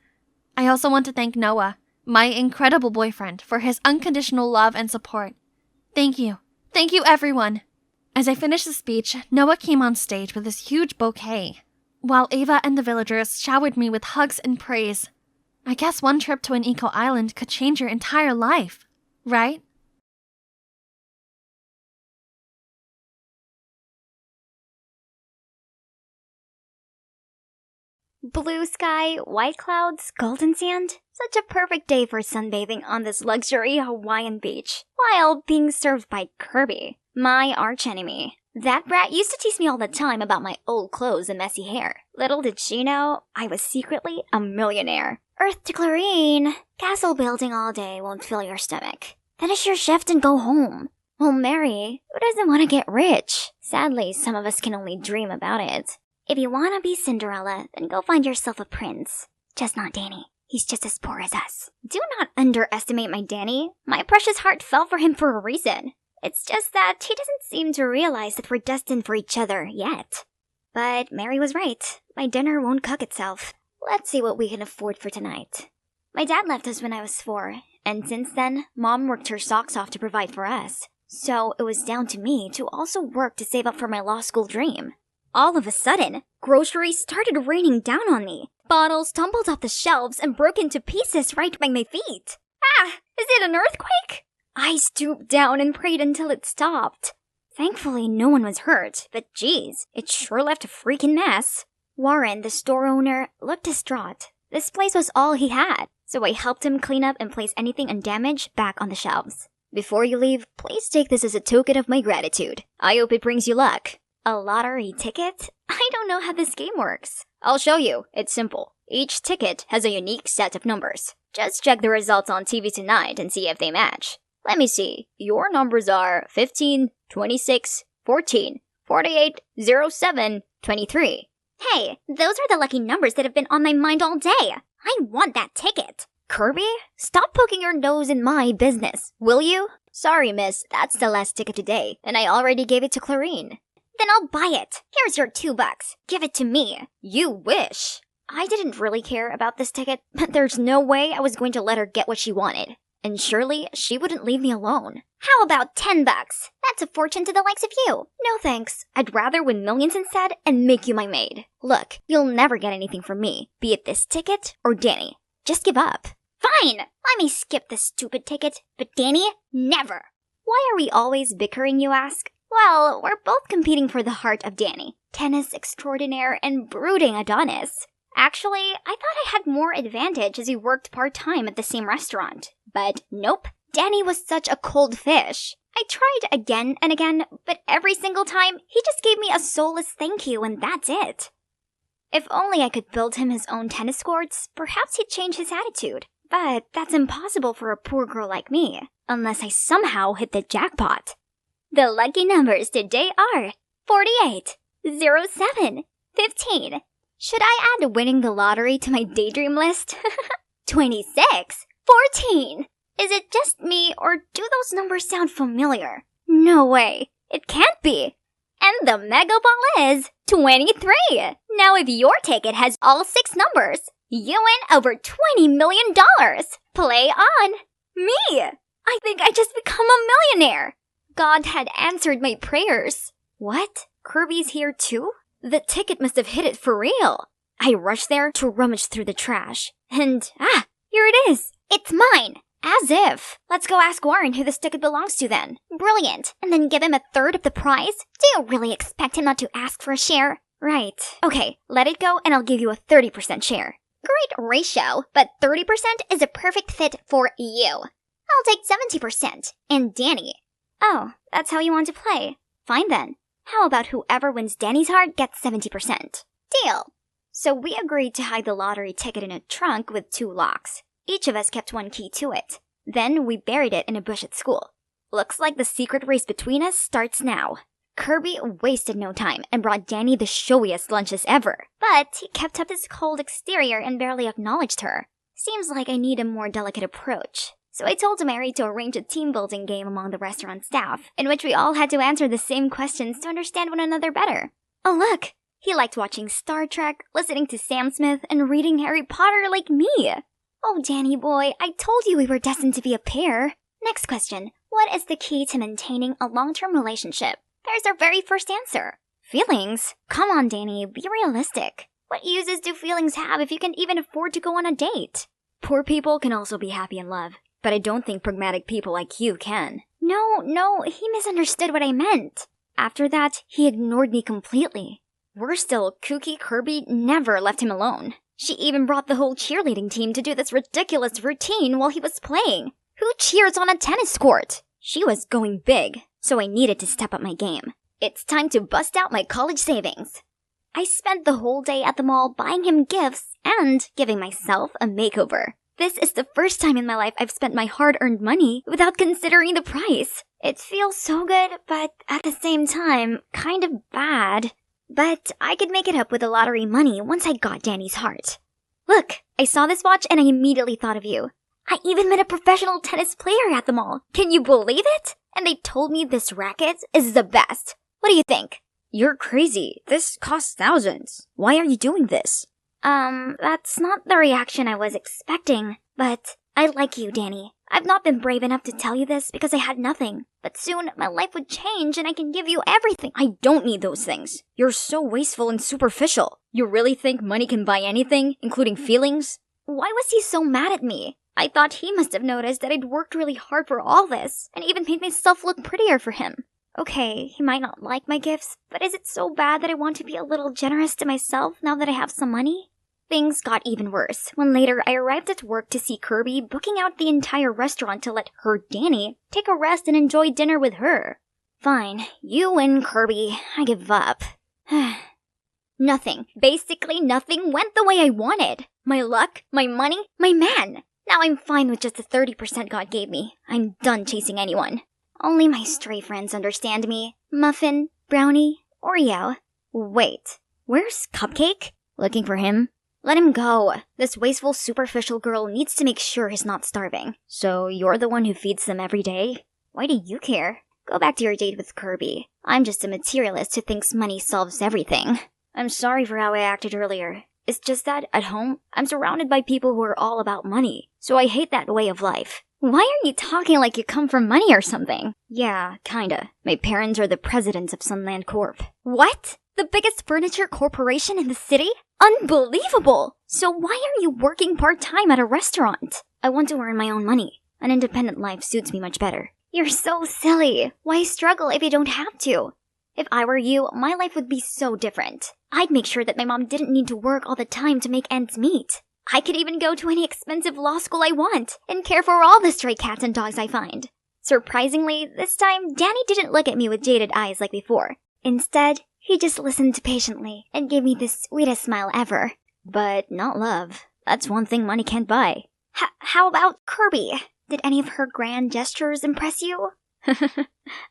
I also want to thank Noah, my incredible boyfriend, for his unconditional love and support. Thank you. Thank you, everyone. As I finished the speech, Noah came on stage with this huge bouquet, while Ava and the villagers showered me with hugs and praise. I guess one trip to an eco-island could change your entire life, right? Blue sky, white clouds, golden sand. Such a perfect day for sunbathing on this luxury Hawaiian beach, while being served by Kirby, my archenemy. That brat used to tease me all the time about my old clothes and messy hair. Little did she know, I was secretly a millionaire. Earth to Clarine. Castle building all day won't fill your stomach. Finish your shift and go home. Well, Mary, who doesn't want to get rich? Sadly, some of us can only dream about it. If you want to be Cinderella, then go find yourself a prince. Just not Danny. He's just as poor as us. Do not underestimate my Danny. My precious heart fell for him for a reason. It's just that he doesn't seem to realize that we're destined for each other yet. But Mary was right. My dinner won't cook itself. Let's see what we can afford for tonight. My dad left us when I was 4, and since then, Mom worked her socks off to provide for us. So it was down to me to also work to save up for my law school dream. All of a sudden, groceries started raining down on me. Bottles tumbled off the shelves and broke into pieces right by my feet. Ah! Is it an earthquake? I stooped down and prayed until it stopped. Thankfully, no one was hurt, but geez, it sure left a freaking mess. Warren, the store owner, looked distraught. This place was all he had, so I helped him clean up and place anything undamaged back on the shelves. Before you leave, please take this as a token of my gratitude. I hope it brings you luck. A lottery ticket? I don't know how this game works. I'll show you. It's simple. Each ticket has a unique set of numbers. Just check the results on TV tonight and see if they match. Let me see. Your numbers are 15, 26, 14, 48, 07, 23. Hey, those are the lucky numbers that have been on my mind all day. I want that ticket. Kirby, stop poking your nose in my business, will you? Sorry, miss, that's the last ticket today, and I already gave it to Clarine. Then I'll buy it. Here's your $2. Give it to me. You wish. I didn't really care about this ticket, but there's no way I was going to let her get what she wanted. And surely she wouldn't leave me alone. How about $10? That's a fortune to the likes of you. No thanks. I'd rather win millions instead and make you my maid. Look, you'll never get anything from me, be it this ticket or Danny. Just give up. Fine. Let me skip this stupid ticket, but Danny, never. Why are we always bickering, you ask? Well, we're both competing for the heart of Danny, tennis extraordinaire and brooding Adonis. Actually, I thought I had more advantage as we worked part-time at the same restaurant. But nope, Danny was such a cold fish. I tried again and again, but every single time, he just gave me a soulless thank you and that's it. If only I could build him his own tennis courts, perhaps he'd change his attitude. But that's impossible for a poor girl like me, unless I somehow hit the jackpot. The lucky numbers today are 48, 07, 15. Should I add winning the lottery to my daydream list? 26, 14. Is it just me, or do those numbers sound familiar? No way. It can't be. And the mega ball is 23. Now if your ticket has all 6 numbers, you win over $20 million. Play on. Me. I think I just become a millionaire. God had answered my prayers. What? Kirby's here too? The ticket must have hit it for real. I rushed there to rummage through the trash. And, here it is. It's mine. As if. Let's go ask Warren who this ticket belongs to then. Brilliant. And then give him a third of the prize? Do you really expect him not to ask for a share? Right. Okay, let it go and I'll give you a 30% share. Great ratio, but 30% is a perfect fit for you. I'll take 70%. And Danny. Oh, that's how you want to play. Fine then. How about whoever wins Danny's heart gets 70%? Deal. So we agreed to hide the lottery ticket in a trunk with 2 locks. Each of us kept 1 key to it. Then we buried it in a bush at school. Looks like the secret race between us starts now. Kirby wasted no time and brought Danny the showiest lunches ever, but he kept up his cold exterior and barely acknowledged her. Seems like I need a more delicate approach. So I told Mary to arrange a team-building game among the restaurant staff, in which we all had to answer the same questions to understand one another better. Oh look! He liked watching Star Trek, listening to Sam Smith, and reading Harry Potter like me! Oh, Danny boy, I told you we were destined to be a pair. Next question. What is the key to maintaining a long-term relationship? There's our very first answer. Feelings? Come on, Danny, be realistic. What uses do feelings have if you can't even afford to go on a date? Poor people can also be happy in love, but I don't think pragmatic people like you can. No, he misunderstood what I meant. After that, he ignored me completely. Worse still, kooky Kirby never left him alone. She even brought the whole cheerleading team to do this ridiculous routine while he was playing. Who cheers on a tennis court? She was going big, so I needed to step up my game. It's time to bust out my college savings. I spent the whole day at the mall buying him gifts and giving myself a makeover. This is the first time in my life I've spent my hard-earned money without considering the price. It feels so good, but at the same time, kind of bad. But I could make it up with the lottery money once I got Danny's heart. Look, I saw this watch and I immediately thought of you. I even met a professional tennis player at the mall. Can you believe it? And they told me this racket is the best. What do you think? You're crazy. This costs thousands. Why are you doing this? That's not the reaction I was expecting. But I like you, Danny. I've not been brave enough to tell you this because I had nothing. But soon, my life would change and I can give you everything. I don't need those things. You're so wasteful and superficial. You really think money can buy anything, including feelings? Why was he so mad at me? I thought he must have noticed that I'd worked really hard for all this, and even made myself look prettier for him. Okay, he might not like my gifts, but is it so bad that I want to be a little generous to myself now that I have some money? Things got even worse when later I arrived at work to see Kirby booking out the entire restaurant to let her, Danny, take a rest and enjoy dinner with her. Fine, you win, Kirby. I give up. Nothing, basically nothing went the way I wanted. My luck, my money, my man. Now I'm fine with just the 30% God gave me. I'm done chasing anyone. Only my stray friends understand me. Muffin, brownie, Oreo. Wait, where's Cupcake? Looking for him? Let him go. This wasteful, superficial girl needs to make sure he's not starving. So you're the one who feeds them every day? Why do you care? Go back to your date with Kirby. I'm just a materialist who thinks money solves everything. I'm sorry for how I acted earlier. It's just that, at home, I'm surrounded by people who are all about money, so I hate that way of life. Why are you talking like you come from money or something? Yeah, kinda. My parents are the presidents of Sunland Corp. What? The biggest furniture corporation in the city? Unbelievable! So why are you working part-time at a restaurant? I want to earn my own money. An independent life suits me much better. You're so silly. Why struggle if you don't have to? If I were you, my life would be so different. I'd make sure that my mom didn't need to work all the time to make ends meet. I could even go to any expensive law school I want and care for all the stray cats and dogs I find. Surprisingly, this time, Danny didn't look at me with jaded eyes like before. Instead, he just listened patiently and gave me the sweetest smile ever. But not love. That's one thing money can't buy. How about Kirby? Did any of her grand gestures impress you?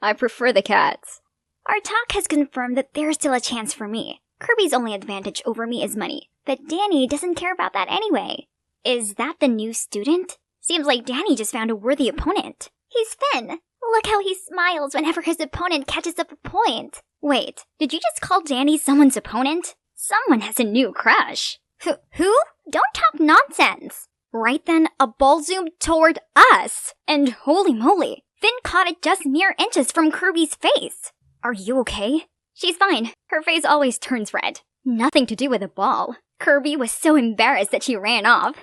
I prefer the cats. Our talk has confirmed that there's still a chance for me. Kirby's only advantage over me is money, but Danny doesn't care about that anyway. Is that the new student? Seems like Danny just found a worthy opponent. He's Finn. Look how he smiles whenever his opponent catches up a point. Wait, did you just call Danny someone's opponent? Someone has a new crush. Who? Don't talk nonsense. Right then, a ball zoomed toward us. And holy moly, Finn caught it just mere inches from Kirby's face. Are you okay? She's fine. Her face always turns red. Nothing to do with the ball. Kirby was so embarrassed that she ran off.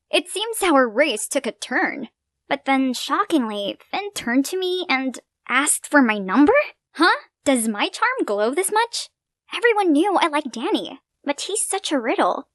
It seems our race took a turn. But then, shockingly, Finn turned to me and asked for my number? Huh? Does my charm glow this much? Everyone knew I liked Danny, but he's such a riddle.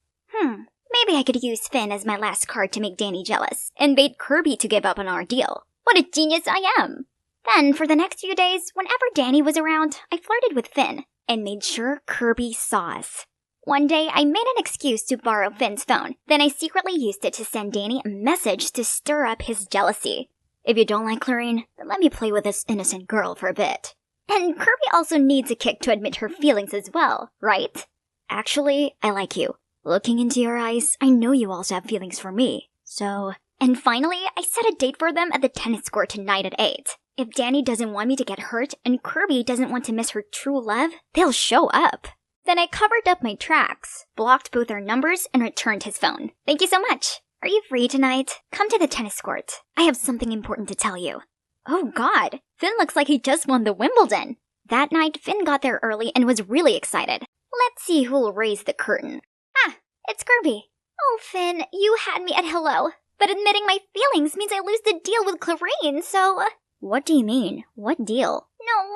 Maybe I could use Finn as my last card to make Danny jealous, and bait Kirby to give up on our deal. What a genius I am! Then, for the next few days, whenever Danny was around, I flirted with Finn, and made sure Kirby saw us. One day, I made an excuse to borrow Finn's phone, then I secretly used it to send Danny a message to stir up his jealousy. If you don't like Clarine, then let me play with this innocent girl for a bit. And Kirby also needs a kick to admit her feelings as well, right? Actually, I like you. Looking into your eyes, I know you also have feelings for me. So... And finally, I set a date for them at the tennis court tonight at 8. If Danny doesn't want me to get hurt and Kirby doesn't want to miss her true love, they'll show up. Then I covered up my tracks, blocked both our numbers, and returned his phone. Thank you so much. Are you free tonight? Come to the tennis court. I have something important to tell you. Oh god, Finn looks like he just won the Wimbledon. That night, Finn got there early and was really excited. Let's see who'll raise the curtain. Ah, it's Kirby. Oh, Finn, you had me at hello. But admitting my feelings means I lose the deal with Clarine, so... What do you mean? What deal?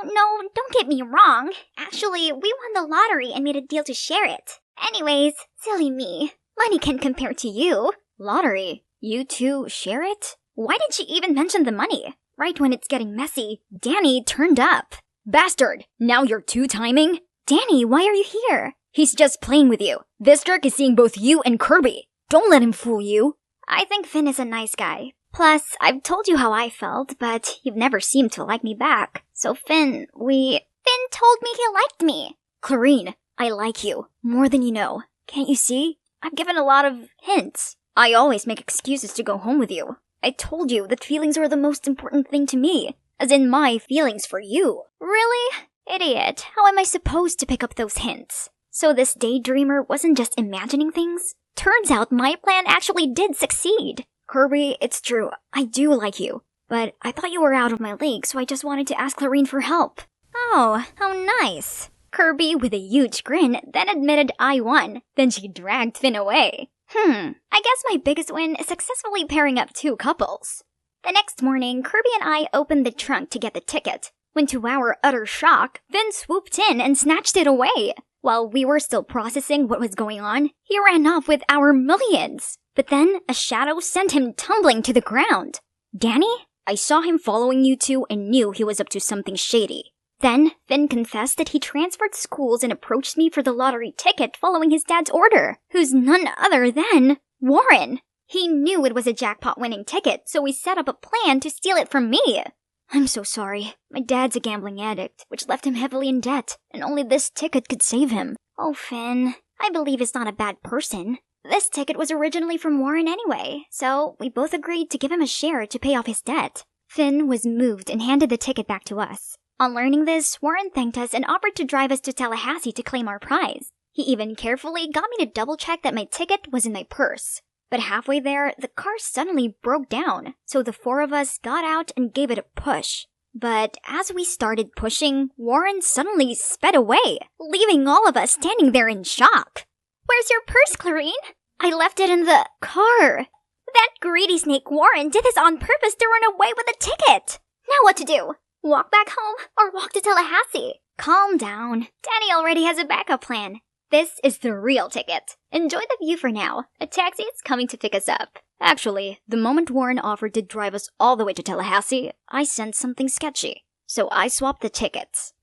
No, don't get me wrong. Actually, we won the lottery and made a deal to share it. Anyways, silly me. Money can't compare to you. Lottery? You two share it? Why did she even mention the money? Right when it's getting messy, Danny turned up. Bastard! Now you're two-timing? Danny, why are you here? He's just playing with you. This jerk is seeing both you and Kirby. Don't let him fool you. I think Finn is a nice guy. Plus, I've told you how I felt, but you've never seemed to like me back. So Finn told me he liked me. Clarine, I like you. More than you know. Can't you see? I've given a lot of hints. I always make excuses to go home with you. I told you that feelings are the most important thing to me. As in my feelings for you. Really? Idiot. How am I supposed to pick up those hints? So this daydreamer wasn't just imagining things? Turns out my plan actually did succeed. Kirby, it's true. I do like you. But I thought you were out of my league, so I just wanted to ask Clarine for help. Oh, how nice. Kirby, with a huge grin, then admitted I won. Then she dragged Finn away. I guess my biggest win is successfully pairing up two couples. The next morning, Kirby and I opened the trunk to get the ticket. When to our utter shock, Finn swooped in and snatched it away. While we were still processing what was going on, he ran off with our millions. But then, a shadow sent him tumbling to the ground. Danny? I saw him following you two and knew he was up to something shady. Then, Finn confessed that he transferred schools and approached me for the lottery ticket following his dad's order, who's none other than Warren. He knew it was a jackpot-winning ticket, so he set up a plan to steal it from me. I'm so sorry. My dad's a gambling addict, which left him heavily in debt, and only this ticket could save him. Oh, Finn, I believe he's not a bad person. This ticket was originally from Warren anyway, so we both agreed to give him a share to pay off his debt. Finn was moved and handed the ticket back to us. On learning this, Warren thanked us and offered to drive us to Tallahassee to claim our prize. He even carefully got me to double-check that my ticket was in my purse. But halfway there, the car suddenly broke down, so the four of us got out and gave it a push. But as we started pushing, Warren suddenly sped away, leaving all of us standing there in shock. Where's your purse, Clarine? I left it in the car. That greedy snake Warren did this on purpose to run away with the ticket. Now what to do? Walk back home or walk to Tallahassee? Calm down. Danny already has a backup plan. This is the real ticket. Enjoy the view for now. A taxi is coming to pick us up. Actually, the moment Warren offered to drive us all the way to Tallahassee, I sensed something sketchy. So I swapped the tickets.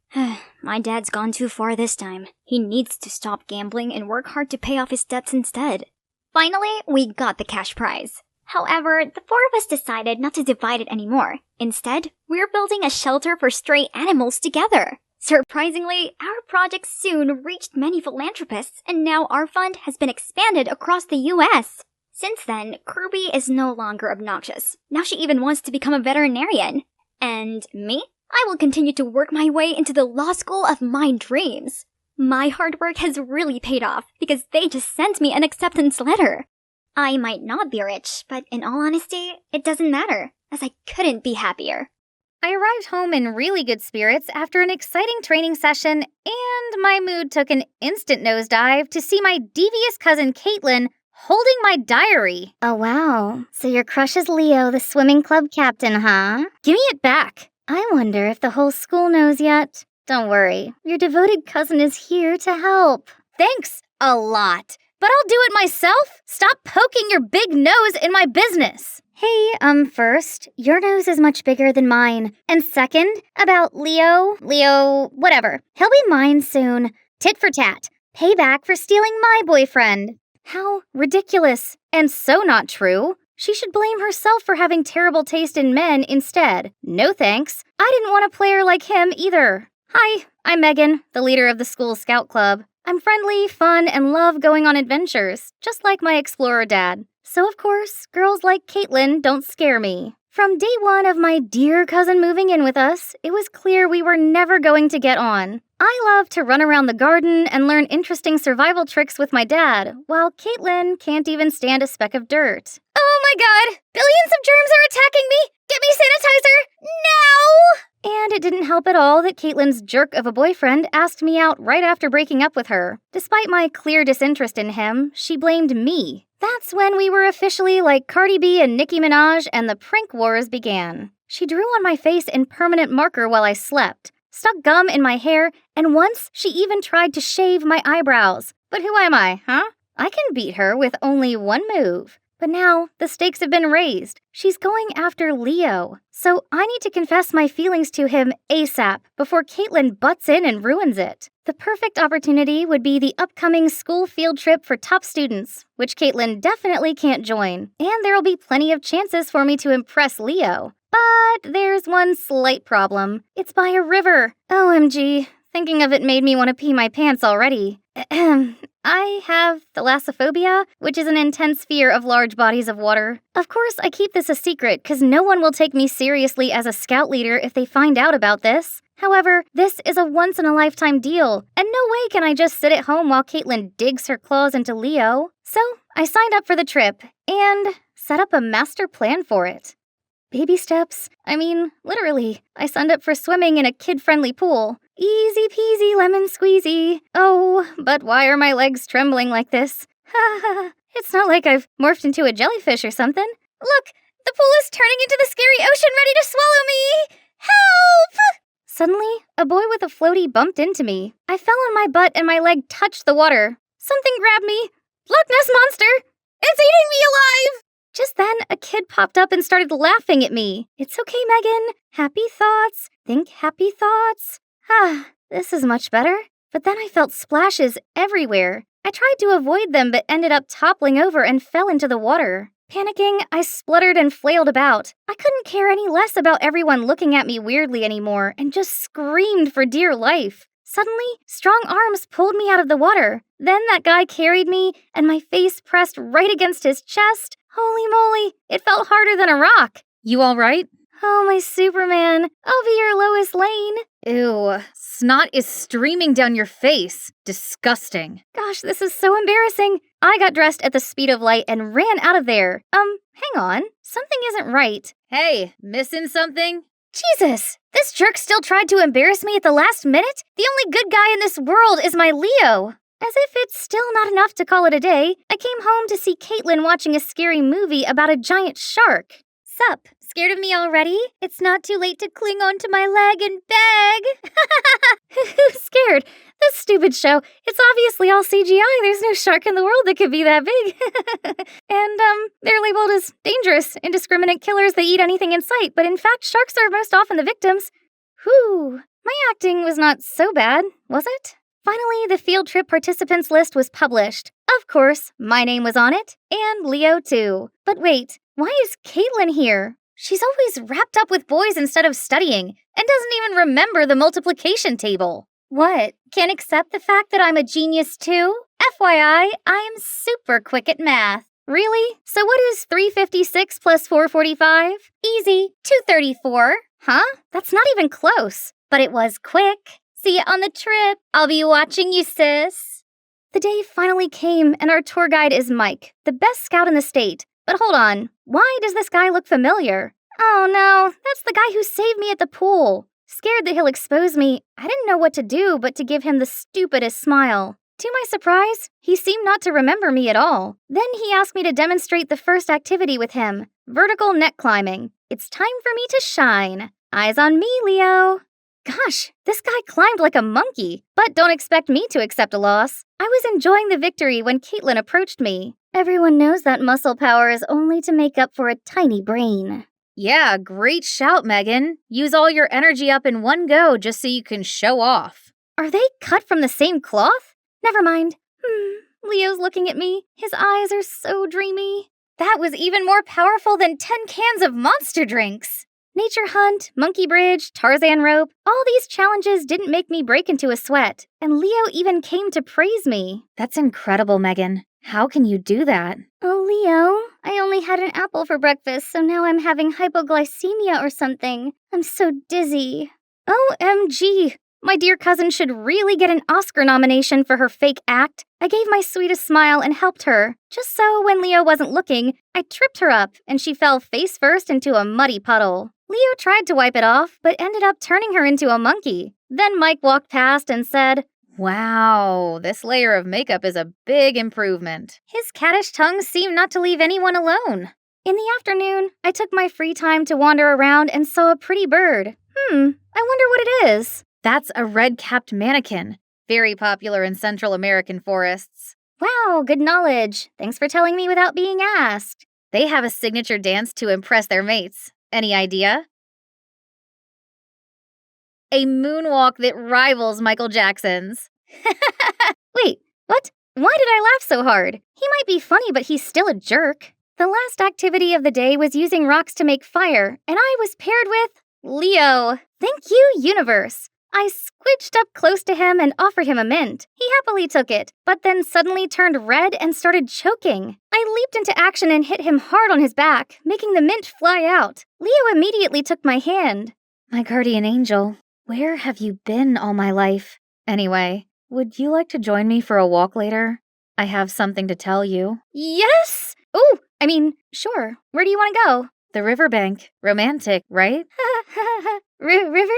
My dad's gone too far this time. He needs to stop gambling and work hard to pay off his debts instead. Finally, we got the cash prize. However, the four of us decided not to divide it anymore. Instead, we're building a shelter for stray animals together. Surprisingly, our project soon reached many philanthropists, and now our fund has been expanded across the US. Since then, Kirby is no longer obnoxious. Now she even wants to become a veterinarian. And me? I will continue to work my way into the law school of my dreams. My hard work has really paid off because they just sent me an acceptance letter. I might not be rich, but in all honesty, it doesn't matter, as I couldn't be happier. I arrived home in really good spirits after an exciting training session, and my mood took an instant nosedive to see my devious cousin Caitlin holding my diary. Oh wow, so your crush is Leo, the swimming club captain, huh? Give me it back. I wonder if the whole school knows yet. Don't worry, your devoted cousin is here to help. Thanks a lot, but I'll do it myself. Stop poking your big nose in my business. Hey, first, your nose is much bigger than mine. And second, about Leo, whatever. He'll be mine soon. Tit for tat. Payback for stealing my boyfriend. How ridiculous. And so not true. She should blame herself for having terrible taste in men instead. No thanks. I didn't want a player like him either. Hi, I'm Megan, the leader of the school scout club. I'm friendly, fun, and love going on adventures, just like my explorer dad. So of course, girls like Caitlin don't scare me. From day one of my dear cousin moving in with us, it was clear we were never going to get on. I love to run around the garden and learn interesting survival tricks with my dad, while Caitlin can't even stand a speck of dirt. Oh my god! Billions of germs are attacking me! Get me sanitizer! Now! And it didn't help at all that Caitlin's jerk of a boyfriend asked me out right after breaking up with her. Despite my clear disinterest in him, she blamed me. That's when we were officially like Cardi B and Nicki Minaj and the prank wars began. She drew on my face in permanent marker while I slept, stuck gum in my hair, and once she even tried to shave my eyebrows. But who am I, huh? I can beat her with only one move. But now, the stakes have been raised. She's going after Leo. So I need to confess my feelings to him ASAP before Caitlin butts in and ruins it. The perfect opportunity would be the upcoming school field trip for top students, which Caitlin definitely can't join. And there'll be plenty of chances for me to impress Leo. But there's one slight problem. It's by a river. OMG, thinking of it made me want to pee my pants already. I have thalassophobia, which is an intense fear of large bodies of water. Of course, I keep this a secret because no one will take me seriously as a scout leader if they find out about this. However, this is a once-in-a-lifetime deal, and no way can I just sit at home while Caitlin digs her claws into Leo. So, I signed up for the trip, and set up a master plan for it. Baby steps. I mean, literally. I signed up for swimming in a kid-friendly pool. Easy peasy lemon squeezy. Oh, but why are my legs trembling like this? Ha ha. It's not like I've morphed into a jellyfish or something. Look, the pool is turning into the scary ocean ready to swallow me! Help! Suddenly, a boy with a floaty bumped into me. I fell on my butt and my leg touched the water. Something grabbed me. Loch Ness Monster! It's eating me alive! Just then, a kid popped up and started laughing at me. It's okay, Megan. Happy thoughts. Think happy thoughts. Ah, this is much better. But then I felt splashes everywhere. I tried to avoid them but ended up toppling over and fell into the water. Panicking, I spluttered and flailed about. I couldn't care any less about everyone looking at me weirdly anymore and just screamed for dear life. Suddenly, strong arms pulled me out of the water. Then that guy carried me and my face pressed right against his chest. Holy moly, it felt harder than a rock. You all right? Oh, my Superman. I'll be your Lois Lane. Ew, snot is streaming down your face. Disgusting. Gosh, this is so embarrassing. I got dressed at the speed of light and ran out of there. Hang on. Something isn't right. Hey, missing something? Jesus, this jerk still tried to embarrass me at the last minute? The only good guy in this world is my Leo. As if it's still not enough to call it a day, I came home to see Caitlin watching a scary movie about a giant shark. Sup, scared of me already? It's not too late to cling onto my leg and beg. Who's scared? This stupid show. It's obviously all CGI. There's no shark in the world that could be that big. And, they're labeled as dangerous, indiscriminate killers that eat anything in sight, but in fact, sharks are most often the victims. Whew, my acting was not so bad, was it? Finally, the field trip participants list was published. Of course, my name was on it, and Leo too. But wait, why is Caitlin here? She's always wrapped up with boys instead of studying, and doesn't even remember the multiplication table. What? Can't accept the fact that I'm a genius too? FYI, I'm super quick at math. Really? So what is 356 plus 445? Easy, 234. Huh? That's not even close. But it was quick. See you on the trip. I'll be watching you, sis. The day finally came, and our tour guide is Mike, the best scout in the state. But hold on, why does this guy look familiar? Oh no, that's the guy who saved me at the pool. Scared that he'll expose me, I didn't know what to do but to give him the stupidest smile. To my surprise, he seemed not to remember me at all. Then he asked me to demonstrate the first activity with him, vertical net climbing. It's time for me to shine. Eyes on me, Leo. Gosh, this guy climbed like a monkey, but don't expect me to accept a loss. I was enjoying the victory when Caitlin approached me. Everyone knows that muscle power is only to make up for a tiny brain. Yeah, great shout, Megan. Use all your energy up in one go just so you can show off. Are they cut from the same cloth? Never mind. Leo's looking at me. His eyes are so dreamy. That was even more powerful than 10 cans of monster drinks. Nature hunt, monkey bridge, Tarzan rope, all these challenges didn't make me break into a sweat, and Leo even came to praise me. That's incredible, Megan. How can you do that? Oh, Leo, I only had an apple for breakfast, so now I'm having hypoglycemia or something. I'm so dizzy. OMG! My dear cousin should really get an Oscar nomination for her fake act. I gave my sweetest smile and helped her. Just so when Leo wasn't looking, I tripped her up and she fell face first into a muddy puddle. Leo tried to wipe it off, but ended up turning her into a monkey. Then Mike walked past and said, "Wow, this layer of makeup is a big improvement." His cattish tongue seemed not to leave anyone alone. In the afternoon, I took my free time to wander around and saw a pretty bird. I wonder what it is. That's a red-capped mannequin, very popular in Central American forests. Wow, good knowledge. Thanks for telling me without being asked. They have a signature dance to impress their mates. Any idea? A moonwalk that rivals Michael Jackson's. Wait, what? Why did I laugh so hard? He might be funny, but he's still a jerk. The last activity of the day was using rocks to make fire, and I was paired with Leo. Thank you, universe. I squidged up close to him and offered him a mint. He happily took it, but then suddenly turned red and started choking. I leaped into action and hit him hard on his back, making the mint fly out. Leo immediately took my hand. My guardian angel, where have you been all my life? Anyway, would you like to join me for a walk later? I have something to tell you. Yes! Oh, sure. Where do you want to go? The riverbank. Romantic, right? River?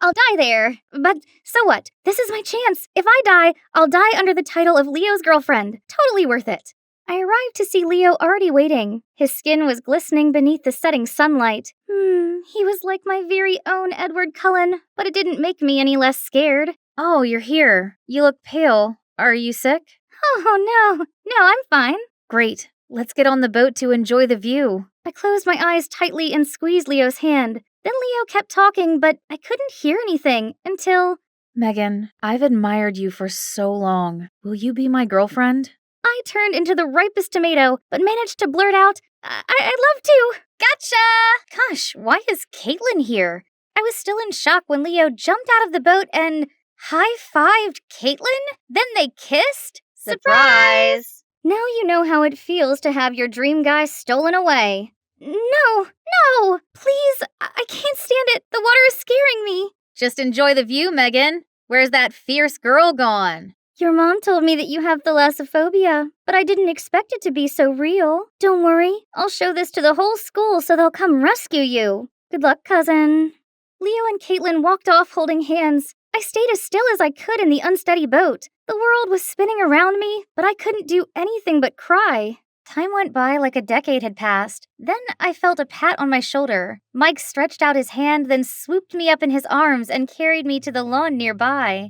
I'll die there. But so what? This is my chance. If I die, I'll die under the title of Leo's girlfriend. Totally worth it. I arrived to see Leo already waiting. His skin was glistening beneath the setting sunlight. He was like my very own Edward Cullen, but it didn't make me any less scared. Oh, you're here. You look pale. Are you sick? Oh, no. No, I'm fine. Great. Let's get on the boat to enjoy the view. I closed my eyes tightly and squeezed Leo's hand. Then Leo kept talking, but I couldn't hear anything until... Megan, I've admired you for so long. Will you be my girlfriend? I turned into the ripest tomato, but managed to blurt out, I'd love to. Gotcha! Gosh, why is Caitlin here? I was still in shock when Leo jumped out of the boat and high-fived Caitlin? Then they kissed? Surprise! Now you know how it feels to have your dream guy stolen away. No, please, I can't stand it. The water is scaring me. Just enjoy the view, Megan. Where's that fierce girl gone? Your mom told me that you have thalassophobia, but I didn't expect it to be so real. Don't worry, I'll show this to the whole school so they'll come rescue you. Good luck, cousin. Leo and Caitlin walked off holding hands. I stayed as still as I could in the unsteady boat. The world was spinning around me, but I couldn't do anything but cry. Time went by like a decade had passed. Then I felt a pat on my shoulder. Mike stretched out his hand, then swooped me up in his arms and carried me to the lawn nearby.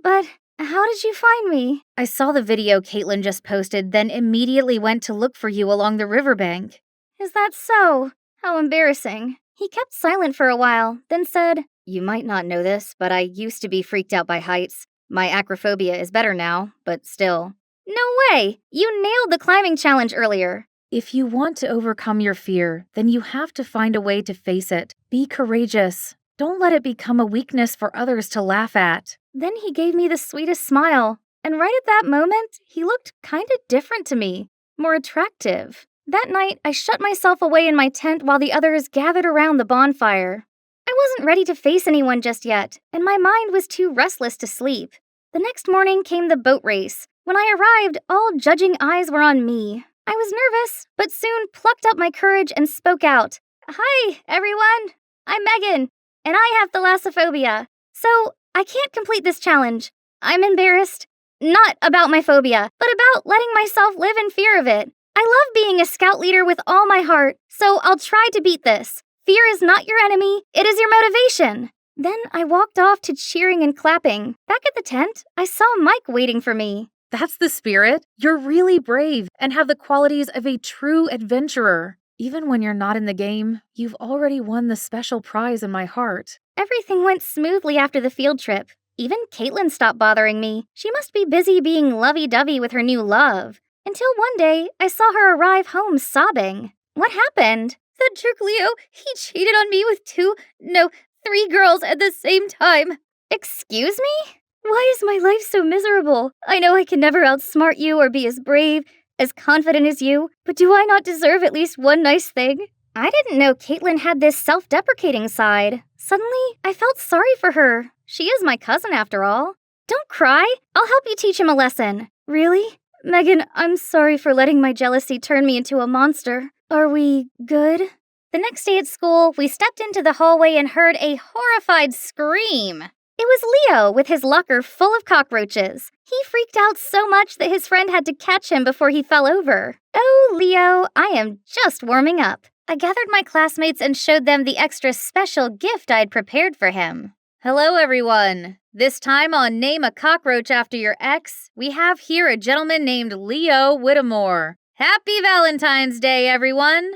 But how did you find me? I saw the video Caitlin just posted, then immediately went to look for you along the riverbank. Is that so? How embarrassing. He kept silent for a while, then said, You might not know this, but I used to be freaked out by heights. My acrophobia is better now, but still. No way! You nailed the climbing challenge earlier. If you want to overcome your fear, then you have to find a way to face it. Be courageous. Don't let it become a weakness for others to laugh at. Then he gave me the sweetest smile, and right at that moment, he looked kinda different to me, more attractive. That night, I shut myself away in my tent while the others gathered around the bonfire. I wasn't ready to face anyone just yet, and my mind was too restless to sleep. The next morning came the boat race. When I arrived, all judging eyes were on me. I was nervous, but soon plucked up my courage and spoke out. Hi, everyone. I'm Megan, and I have thalassophobia. So, I can't complete this challenge. I'm embarrassed. Not about my phobia, but about letting myself live in fear of it. I love being a scout leader with all my heart, so I'll try to beat this. Fear is not your enemy, it is your motivation. Then I walked off to cheering and clapping. Back at the tent, I saw Mike waiting for me. That's the spirit. You're really brave and have the qualities of a true adventurer. Even when you're not in the game, you've already won the special prize in my heart. Everything went smoothly after the field trip. Even Caitlin stopped bothering me. She must be busy being lovey-dovey with her new love. Until one day, I saw her arrive home sobbing. What happened? That jerk Leo, he cheated on me with 3 girls at the same time. Excuse me? Why is my life so miserable? I know I can never outsmart you or be as brave, as confident as you, but do I not deserve at least one nice thing? I didn't know Caitlin had this self-deprecating side. Suddenly, I felt sorry for her. She is my cousin after all. Don't cry. I'll help you teach him a lesson. Really? Megan, I'm sorry for letting my jealousy turn me into a monster. Are we good? The next day at school, we stepped into the hallway and heard a horrified scream. It was Leo with his locker full of cockroaches. He freaked out so much that his friend had to catch him before he fell over. Oh, Leo, I am just warming up. I gathered my classmates and showed them the extra special gift I'd prepared for him. Hello, everyone. This time on Name a Cockroach After Your Ex, we have here a gentleman named Leo Whittemore. Happy Valentine's Day, everyone!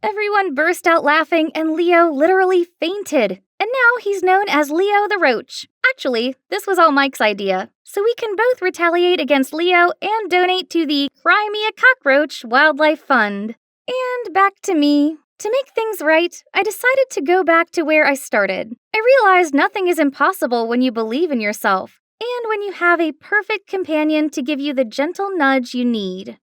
Everyone burst out laughing, and Leo literally fainted. And now he's known as Leo the Roach. Actually, this was all Mike's idea, so we can both retaliate against Leo and donate to the Cry Me a Cockroach Wildlife Fund. And back to me. To make things right, I decided to go back to where I started. I realized nothing is impossible when you believe in yourself, and when you have a perfect companion to give you the gentle nudge you need.